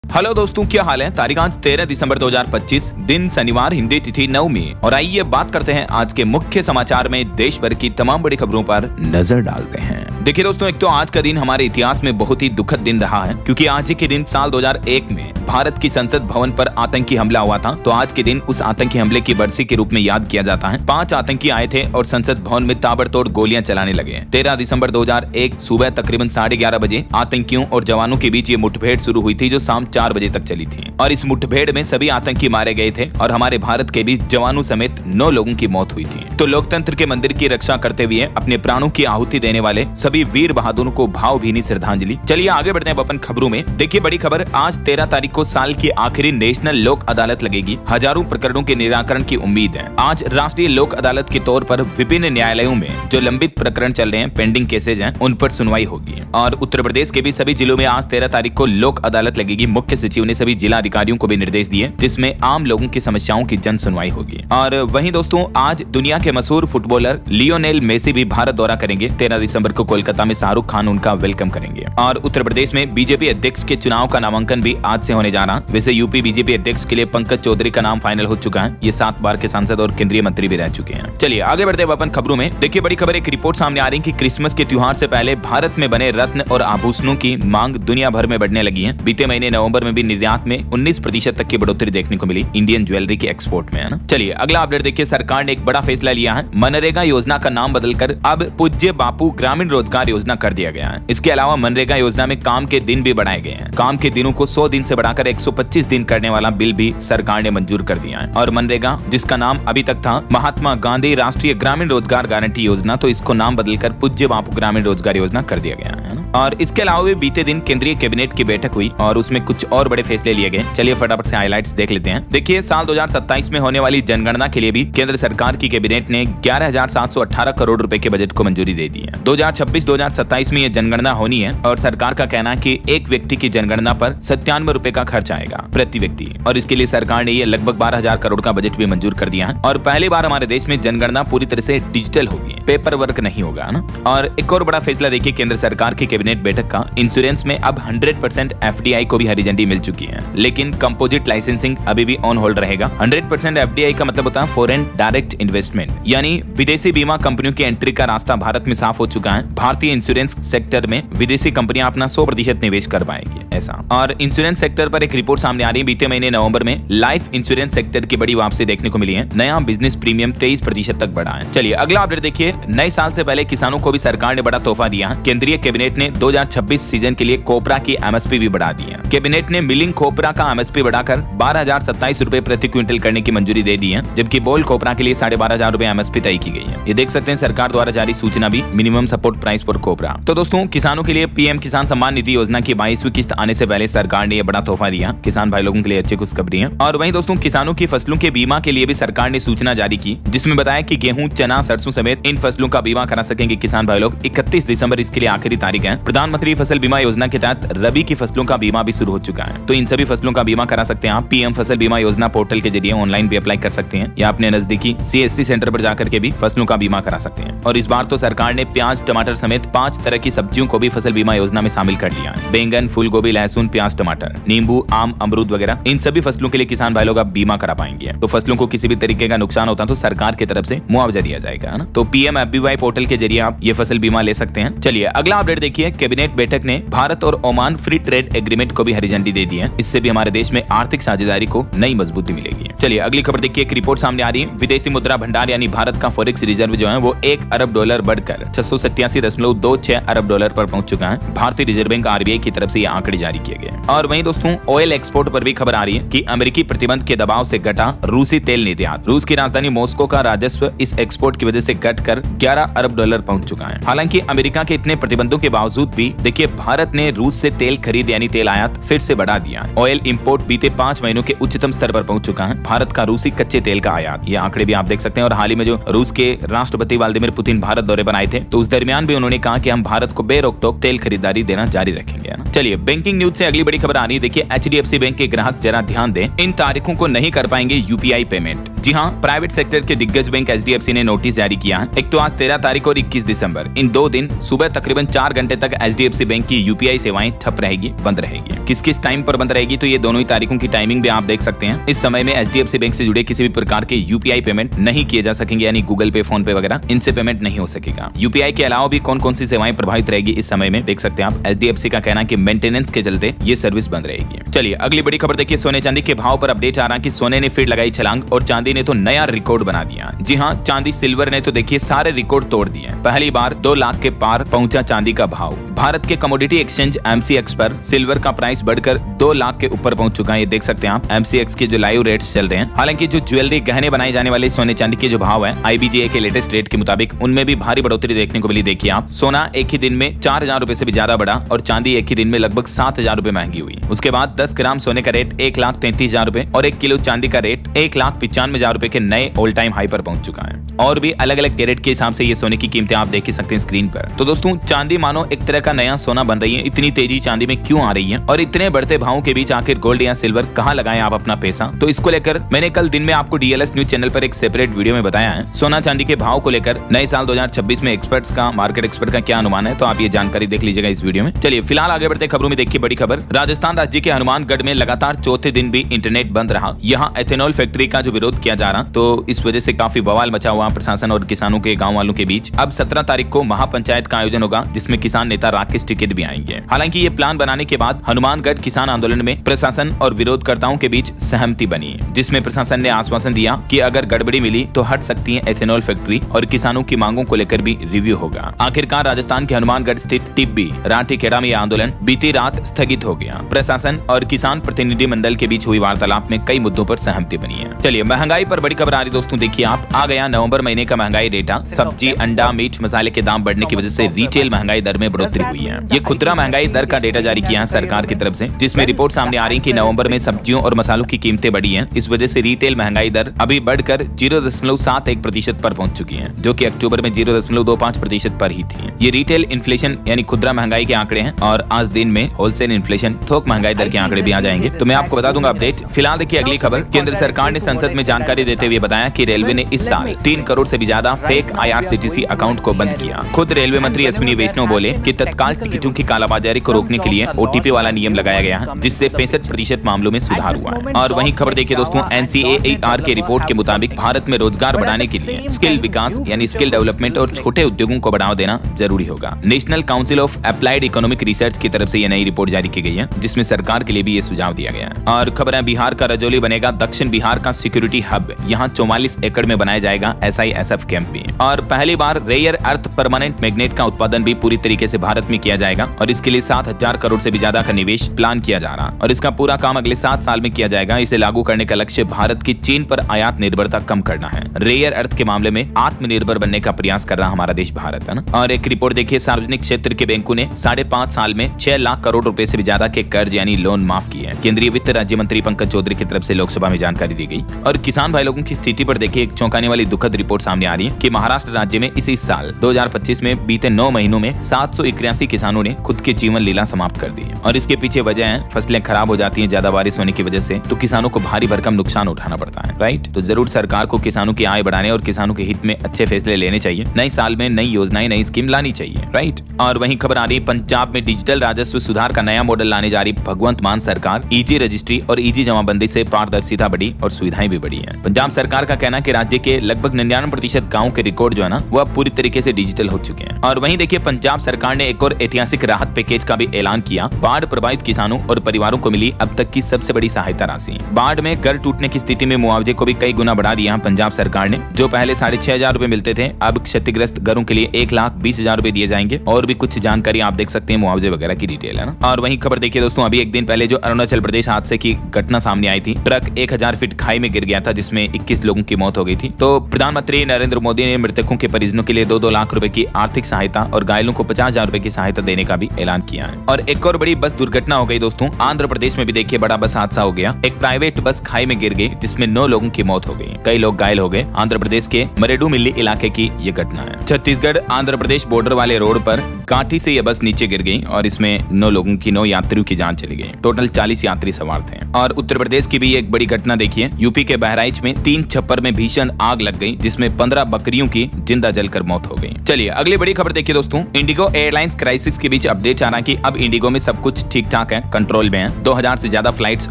Hello दोस्तों, क्या हाल है। तारीख आज 13 दिसंबर 2025, दिन शनिवार, हिंदी तिथि 9 और आइए बात करते हैं आज के मुख्य समाचार में देश भर की तमाम बड़ी खबरों पर नजर डालते हैं। देखिए दोस्तों, एक तो आज का दिन हमारे इतिहास में बहुत ही दुखद दिन रहा है, क्योंकि आज ही के दिन साल 2001 में भारत की संसद भवन पर आतंकी हमला हुआ था। तो आज के दिन उस आतंकी हमले की बरसी के रूप में याद किया जाता है। 5 आतंकी आए थे और संसद भवन में ताबड़तोड़ गोलियां चलाने लगे। 13 दिसंबर 2001 सुबह तकरीबन 11:30 बजे आतंकियों और जवानों के बीच ये मुठभेड़ शुरू हुई थी, जो शाम 4 बजे तक चली थी। और इस मुठभेड़ में सभी आतंकी मारे गए थे और हमारे भारत के भी जवानों समेत 9 लोगों की मौत हुई थी। तो लोकतंत्र के मंदिर की रक्षा करते हुए अपने प्राणों की आहुति देने वाले सभी वीर बहादुरों को भावभीनी श्रद्धांजलि। चलिए आगे बढ़ते हैं अपन खबरों में। देखिए बड़ी खबर, आज 13 तारीख को साल की आखिरी नेशनल लोक अदालत लगेगी। हजारों प्रकरणों के निराकरण की उम्मीद है। आज राष्ट्रीय लोक अदालत के तौर पर विभिन्न न्यायालयों में जो लंबित प्रकरण चल रहे हैं, पेंडिंग केसेज हैं, उन पर सुनवाई होगी। और उत्तर प्रदेश के भी सभी जिलों में आज 13 तारीख को लोक अदालत लगेगी। मुख्य सचिव ने सभी जिला अधिकारियों को भी निर्देश दिए, जिसमें आम लोगों की समस्याओं की जन सुनवाई होगी। और वहीं दोस्तों, आज दुनिया के मशहूर फुटबॉलर लियोनेल मेसी भी भारत दौरा करेंगे। 13 दिसंबर को कोलकाता में शाहरुख खान उनका वेलकम करेंगे। और उत्तर प्रदेश में बीजेपी अध्यक्ष के चुनाव का नामांकन भी आज से होने जा रहा। वैसे यूपी बीजेपी अध्यक्ष के लिए पंकज चौधरी का नाम फाइनल हो चुका है। ये 7 बार के सांसद और केंद्रीय मंत्री भी रह चुके हैं। चलिए आगे बढ़ते हैं अपन खबरों में। देखिए बड़ी खबर, एक रिपोर्ट सामने आ रही है कि क्रिसमस के त्योहार से पहले भारत में बने रत्न और आभूषणों की मांग दुनिया भर में बढ़ने लगी है। बीते महीने नवंबर में भी निर्यात में 19% तक की बढ़ोतरी देखने को मिली इंडियन ज्वेलरी के एक्सपोर्ट में, है ना। चलिए अगला अपडेट देखिए, सरकार ने एक बड़ा फैसला लिया है। मनरेगा योजना का नाम बदलकर अब पूज्य बापू ग्रामीण रोजगार योजना कर दिया गया है। इसके अलावा मनरेगा योजना में काम के दिन भी बढ़ाए गए हैं। काम के दिनों को 100 दिन से बढ़ाकर 125 दिन करने वाला बिल भी सरकार ने मंजूर कर दिया है। और मनरेगा, जिसका नाम अभी तक था महात्मा गांधी राष्ट्रीय ग्रामीण रोजगार गारंटी योजना, तो इसको नाम बदलकर पूज्य बापू ग्रामीण रोजगार योजना कर दिया गया है। और इसके अलावा भी बीते दिन केंद्रीय कैबिनेट की बैठक हुई और उसमें कुछ और बड़े फैसले लिए गए। चलिए फटाफट से हाइलाइट्स देख लेते हैं। देखिए, साल 2027 में होने वाली जनगणना के लिए भी केंद्र सरकार की कैबिनेट ने 11,718 करोड़ रुपए के बजट को मंजूरी दे दी है। 2026-2027 में ये जनगणना होनी है और सरकार का कहना है कि एक व्यक्ति की जनगणना पर 97 रुपए का खर्च आएगा प्रति व्यक्ति। और इसके लिए सरकार ने ये लगभग 12,000 करोड़ का बजट भी मंजूर कर दिया है। और पहली बार हमारे देश में जनगणना पूरी तरह से डिजिटल होगी, पेपर वर्क नहीं होगा ना। और एक और बड़ा फैसला देखिए केंद्र सरकार की कैबिनेट बैठक का, इंश्योरेंस में अब 100% एफडीआई को भी हरी झंडी मिल चुकी है। लेकिन कंपोजिट लाइसेंसिंग अभी भी ऑन होल्ड रहेगा। 100% एफडीआई का मतलब होता है फॉरेन डायरेक्ट इन्वेस्टमेंट, यानी विदेशी बीमा कंपनियों की एंट्री का रास्ता भारत में साफ हो चुका है। भारतीय इंश्योरेंस सेक्टर में विदेशी कंपनियां अपना 100% निवेश कर पाएंगी, ऐसा। और इंश्योरेंस सेक्टर पर एक रिपोर्ट सामने आ रही है। बीते महीने नवंबर में लाइफ इंश्योरेंस सेक्टर की बड़ी वापसी देखने को मिली है। नया बिजनेस प्रीमियम 23% तक बढ़ा है। चलिए अगला अपडेट देखिए, नए साल से पहले किसानों को भी सरकार ने बड़ा तोहफा दिया है। केंद्रीय कैबिनेट ने 2026 सीजन के लिए कोपरा की एमएसपी भी बढ़ा दी है। कैबिनेट ने मिलिंग खोपरा का एमएसपी बढ़ाकर 12,027 रुपए प्रति क्विंटल करने की मंजूरी दे दी है, जबकि बोल खोपरा के लिए 12,500 रुपए एमएसपी तय की गई है। ये देख सकते हैं सरकार द्वारा जारी सूचना भी, मिनिमम सपोर्ट प्राइस फॉर कोपरा। तो दोस्तों, किसानों के लिए पीएम किसान सम्मान निधि योजना की 22वीं किस्त आने से पहले सरकार ने यह बड़ा तोहफा दिया। किसान भाई लोगों के लिए अच्छी खुशखबरी है। और वहीं दोस्तों, किसानों की फसलों के बीमा के लिए भी सरकार ने सूचना जारी की, जिसमें बताया कि गेहूं, चना, सरसों समेत इन फसलों का बीमा करा सकेंगे किसान भाई लोग। 31 दिसंबर इसके लिए आखिरी तारीख है। प्रधानमंत्री फसल बीमा योजना के तहत रबी की फसलों का बीमा भी शुरू हो चुका है। तो इन सभी फसलों का बीमा करा सकते हैं आप। पीएम फसल बीमा योजना पोर्टल के जरिए ऑनलाइन भी अप्लाई कर सकते हैं, या अपने नजदीकी सीएससी सेंटर पर जाकर के भी फसलों का बीमा करा सकते हैं। और इस बार तो सरकार ने प्याज, टमाटर समेत 5 तरह की सब्जियों को भी फसल बीमा योजना में शामिल कर लिया है। बैंगन, फूल गोभी, लहसुन, प्याज, टमाटर, नींबू, आम, अमरूद वगैरह, इन सभी फसलों के लिए किसान भाई लोग अब बीमा करा पाएंगे। तो फसलों को किसी भी तरीके का नुकसान होता है तो सरकार की तरफ से मुआवजा दिया जाएगा, है ना। तो PMFBY पोर्टल के जरिए आप ये फसल बीमा ले सकते हैं। चलिए अगला अपडेट देखिए, कैबिनेट बैठक ने भारत और ओमान फ्री ट्रेड एग्रीमेंट को भी हरी झंडी दे दी है। इससे भी हमारे देश में आर्थिक साझेदारी को नई मजबूती मिलेगी। चलिए अगली खबर देखिए, एक रिपोर्ट सामने आ रही है। विदेशी मुद्रा भंडार यानी भारत का फॉरेक्स रिजर्व जो है वो $1 अरब बढ़कर 687.26 अरब डॉलर पर पहुंच चुका है। भारतीय रिजर्व बैंक RBI की तरफ से ये आंकड़े जारी किए गए। और वहीं दोस्तों, ऑयल एक्सपोर्ट पर भी खबर आ रही है कि अमेरिकी प्रतिबंध के दबाव से घटा रूसी तेल निर्यात। रूस की राजधानी मॉस्को का राजस्व इस एक्सपोर्ट की वजह से घटकर $11 अरब पहुंच चुका है। हालांकि अमेरिका के इतने प्रतिबंधों के बावजूद भी देखिए भारत ने रूस से तेल खरीद यानी तेल आयात फिर से बढ़ा दिया। ऑयल इंपोर्ट बीते 5 महीनों के उच्चतम स्तर पर पहुंच चुका है। भारत का रूसी कच्चे तेल का आयात, ये आंकड़े भी आप देख सकते हैं। और हाल ही में जो रूस के राष्ट्रपति व्लादिमीर पुतिन भारत दौरे पर आए थे, तो उस दरमियान भी उन्होंने कहा कि हम भारत को बेरोक-टोक तेल खरीदारी देना जारी रखेंगे, ना। चलिए बैंकिंग न्यूज से अगली बड़ी खबर आ रही है। देखिए HDFC बैंक के ग्राहक जरा ध्यान दें, इन तारीखों को नहीं कर पाएंगे UPI पेमेंट। जी हाँ, प्राइवेट सेक्टर के दिग्गज बैंक HDFC ने नोटिस जारी किया है। एक तो आज 13 तारीख और 21 दिसंबर, इन 2 दिन सुबह तकरीबन 4 घंटे तक HDFC बैंक की UPI सेवाएं ठप रहेगी, बंद रहेगी। किस टाइम पर बंद रहेगी, तो ये दोनों ही तारीखों की टाइमिंग भी आप देख सकते हैं। इस समय में HDFC बैंक से जुड़े किसी भी प्रकार के UPI पेमेंट नहीं किए जा सकेंगे, यानी गूगल पे, फोन पे वगैरह इनसे पेमेंट नहीं हो सकेगा। UPI के अलावा भी कौन कौन सी सेवाएं प्रभावित रहेगी इस समय में देख सकते हैं आप। HDFC का कहना है कि मेंटेनेंस के चलते ये सर्विस बंद रहेगी। चलिए अगली बड़ी खबर देखिए, सोने चांदी के भाव पर अपडेट आ रहा है कि सोने ने फिर लगाई छलांग और चांदी ने तो नया रिकॉर्ड बना दिया। जी हाँ, चांदी सिल्वर ने तो देखिए सारे रिकॉर्ड तोड़ दिए। पहली बार 2 लाख के पार पहुंचा चांदी का भाव। भारत के कमोडिटी एक्सचेंज MCX पर सिल्वर का प्राइस बढ़कर 2 लाख के ऊपर पहुंच चुका है। ये देख सकते हैं आप MCX के जो लाइव रेट्स चल रहे हैं। हालांकि जो ज्वेलरी गहने बनाए जाने वाले सोने चांदी के जो भाव है IBGA के लेटेस्ट रेट के मुताबिक उनमें भी भारी बढ़ोतरी देखने को मिली। देखिए आप, सोना एक ही दिन में 4000 रुपए से भी ज्यादा बढ़ा और चांदी एक ही दिन में लगभग 7000 रुपए महंगी हुई। उसके बाद 10 ग्राम सोने का रेट 1,33,000 रुपए और 1 किलो चांदी का रेट 1,95,000 रुपए के नए ऑल टाइम हाई पर पहुंच चुका है। और भी अलग अलग कैरेट के हिसाब से ये सोने की कीमतें आप देख ही सकते हैं स्क्रीन पर। तो दोस्तों, चांदी मानो एक तरह का नया सोना बन रही है। इतनी तेजी चांदी में क्यों आ रही है और इतने बढ़ते भावों के बीच आखिर गोल्ड या सिल्वर कहां लगाएं आप अपना पैसा, तो इसको लेकर मैंने कल दिन में आपको DLS न्यूज चैनल पर एक सेपरेट वीडियो में बताया है। सोना चांदी के भाव को लेकर नए साल 2026 में एक्सपर्ट्स का, मार्केट एक्सपर्ट का क्या अनुमान है, तो आप ये जानकारी देख लीजिएगा इस वीडियो में। चलिए फिलहाल आगे बढ़ते खबरों में देखिए बड़ी खबर। राजस्थान राज्य के हनुमानगढ़ में लगातार चौथे दिन भी इंटरनेट बंद रहा। यहाँ एथेनॉल फैक्ट्री का जो विरोध किया जा रहा, तो इस वजह से काफी बवाल मचा हुआ प्रशासन और किसानों के, गाँव वालों के बीच। अब 17 तारीख को महापंचायत का आयोजन होगा जिसमें किसान नेता राकेश टिकैत भी आएंगे। हालांकि ये प्लान बनाने के बाद हनुमानगढ़ किसान आंदोलन में प्रशासन और विरोधकर्ताओं के बीच सहमति बनी, जिसमें प्रशासन ने आश्वासन दिया कि अगर गड़बड़ी मिली तो हट सकती है एथेनॉल फैक्ट्री और किसानों की मांगों को लेकर भी रिव्यू होगा। आखिरकार राजस्थान के हनुमानगढ़ स्थित टिब्बी राठीखेड़ा में यह आंदोलन बीती रात स्थगित हो गया। प्रशासन और किसान प्रतिनिधि मंडल के बीच हुई वार्तालाप में कई मुद्दों पर सहमति बनी है। चलिए महंगाई पर बड़ी खबर आ रही दोस्तों, देखिए आप, आ गया नवंबर महीने का महंगाई डेटा। सब्जी, अंडा, मीट, मसाले के दाम बढ़ने की वजह से रिटेल महंगाई दर में बढ़ोतरी हुई है। ये खुदरा महंगाई दर का डेटा जारी किया है सरकार की तरफ से, जिसमें रिपोर्ट सामने आ रही है कि नवंबर में सब्जियों और मसालों की कीमतें बढ़ी हैं। इस वजह से रिटेल महंगाई दर अभी बढ़कर 0.71% पर पहुंच चुकी है, जो कि अक्टूबर में 0.25% पर ही थी। ये रिटेल इन्फ्लेशन यानी खुदरा महंगाई के आंकड़े हैं और आज दिन में होलसेल इन्फ्लेशन, थोक महंगाई दर के आंकड़े भी आ जाएंगे, तो मैं आपको बता दूंगा अपडेट। फिलहाल देखिए अगली खबर। केंद्र सरकार ने संसद में जानकारी देते हुए बताया कि रेलवे ने इस साल 3 करोड़ से भी ज्यादा फेक IRCTC अकाउंट को बंद किया। खुद रेलवे मंत्री अश्विनी वैष्णव बोले कि तत्काल टिकटों की कालाबाजारी को रोकने के लिए OTP वाला नियम लगाया गया है, जिससे 65% मामलों में सुधार हुआ है। और वहीं खबर देखिए दोस्तों, NCAAR के रिपोर्ट के मुताबिक भारत में रोजगार बढ़ाने के लिए स्किल विकास यानी स्किल डेवलपमेंट और छोटे उद्योगों को बढ़ावा देना जरूरी होगा। National council of applied economic research की तरफ से यह नई रिपोर्ट जारी की गई है, जिसमें सरकार के लिए भी ये सुझाव दिया गया है। और खबर है, बिहार का रजौली बनेगा दक्षिण बिहार का सिक्योरिटी हब। यहाँ 44 एकड़ में बनाया जाएगा SISF कैंप भी। और पहली बार रेयर अर्थ परमानेंट मैग्नेट का उत्पादन भी पूरी तरीके से भारत में किया जाएगा और इसके लिए 7000 करोड़ से भी ज्यादा का निवेश प्लान किया जा रहा और इसका पूरा काम अगले 7 साल में किया जाएगा। इसे लागू करने का लक्ष्य भारत की चीन पर आयात निर्भरता कम करना है। रेयर अर्थ के मामले में आत्मनिर्भर बनने का प्रयास कर रहा हमारा देश भारत है ना। और एक रिपोर्ट देखिए, सार्वजनिक क्षेत्र के बैंकों ने 5.5 साल में 6 लाख करोड़ रुपए से भी ज्यादा के कर्ज यानी लोन माफ किए हैं। केंद्रीय वित्त राज्य मंत्री पंकज चौधरी की तरफ से लोकसभा में जानकारी दी गई। और किसान भाई लोगों की स्थिति पर देखिए एक चौंकाने वाली दुखद रिपोर्ट सामने आ रही है कि महाराष्ट्र राज्य में इसी साल 2025 में बीते 9 महीनों में 781 किसानों ने खुद की जीवन लीला समाप्त कर दी। और इसके पीछे वजह है फसलें खराब हो जाती हैं ज्यादा बारिश होने की वजह से, तो किसानों को भारी भरकम नुकसान उठाना पड़ता है, राइट। तो जरूर सरकार को किसानों की आय बढ़ाने और किसानों के हित में अच्छे फैसले लेने चाहिए। नए साल में नई योजनाएं, नई स्कीम लानी चाहिए, राइट। और वहीं खबर आ रही है, पंजाब में डिजिटल राजस्व सुधार का नया मॉडल लाने जा रही भगवंत मान सरकार। ईजी रजिस्ट्री और ईजी जमाबंदी से पारदर्शिता बढ़ी और सुविधाएं भी बढ़ी है। पंजाब सरकार का कहना है कि राज्य के लगभग 99% गाँव के रिकॉर्ड जो है ना, वह पूरी तरीके से डिजिटल हो चुके हैं। और वहीं देखिए पंजाब सरकार ने एक और ऐतिहासिक राहत पैकेज का भी ऐलान किया। बाढ़ प्रभावित किसानों और परिवारों को मिली अब तक की सबसे बड़ी सहायता राशि। बाढ़ में घर टूटने की स्थिति में मुआवजे को भी कई गुना बढ़ा दिया पंजाब सरकार ने। जो पहले 6,500 रुपए मिलते थे, अब क्षतिग्रस्त घरों के लिए 1,20,000 रुपए दिए जाएंगे। और भी कुछ जानकारी आप देख सकते हैं, मुआवजे वगैरह की डिटेल है ना। और वहीं खबर देखिए दोस्तों, अभी एक दिन पहले जो अरुणाचल प्रदेश हादसे की घटना सामने आई थी, ट्रक 1000 फीट खाई में गिर गया था जिसमें 21 लोगों की मौत हो गई थी। तो प्रधानमंत्री नरेंद्र मोदी ने मृतकों के परिजनों के लिए 2-2 लाख रुपए की आर्थिक सहायता और घायलों को 50,000 रुपए की सहायता देने का भी ऐलान किया है। और एक और बड़ी बस दुर्घटना हो गई दोस्तों, आंध्र प्रदेश में भी देखिए बड़ा बस हादसा हो गया। एक प्राइवेट बस खाई में गिर गई जिसमें 9 लोगों की मौत हो गई, कई लोग घायल हो गए। आंध्र प्रदेश के मरेडुमिल्ली इलाके की ये घटना है। छत्तीसगढ़ आंध्र प्रदेश बॉर्डर वाले रोड पर काठी से यह बस नीचे गिर गई और इसमें 9 यात्रियों की जान चली गई। टोटल 40 यात्री सवार थे। और उत्तर प्रदेश की भी एक बड़ी घटना देखिए, यूपी के बहराइच बहराइच में 3 छप्पर में भीषण आग लग गई, जिसमें 15 बकरियों की जिंदा जलकर मौत हो गई। चलिए अगली बड़ी खबर देखिए दोस्तों, इंडिगो एयरलाइंस क्राइसिस के बीच अपडेट आ रहा है कि अब इंडिगो में सब कुछ ठीक ठाक है, कंट्रोल में है। 2000 से ज्यादा फ्लाइट्स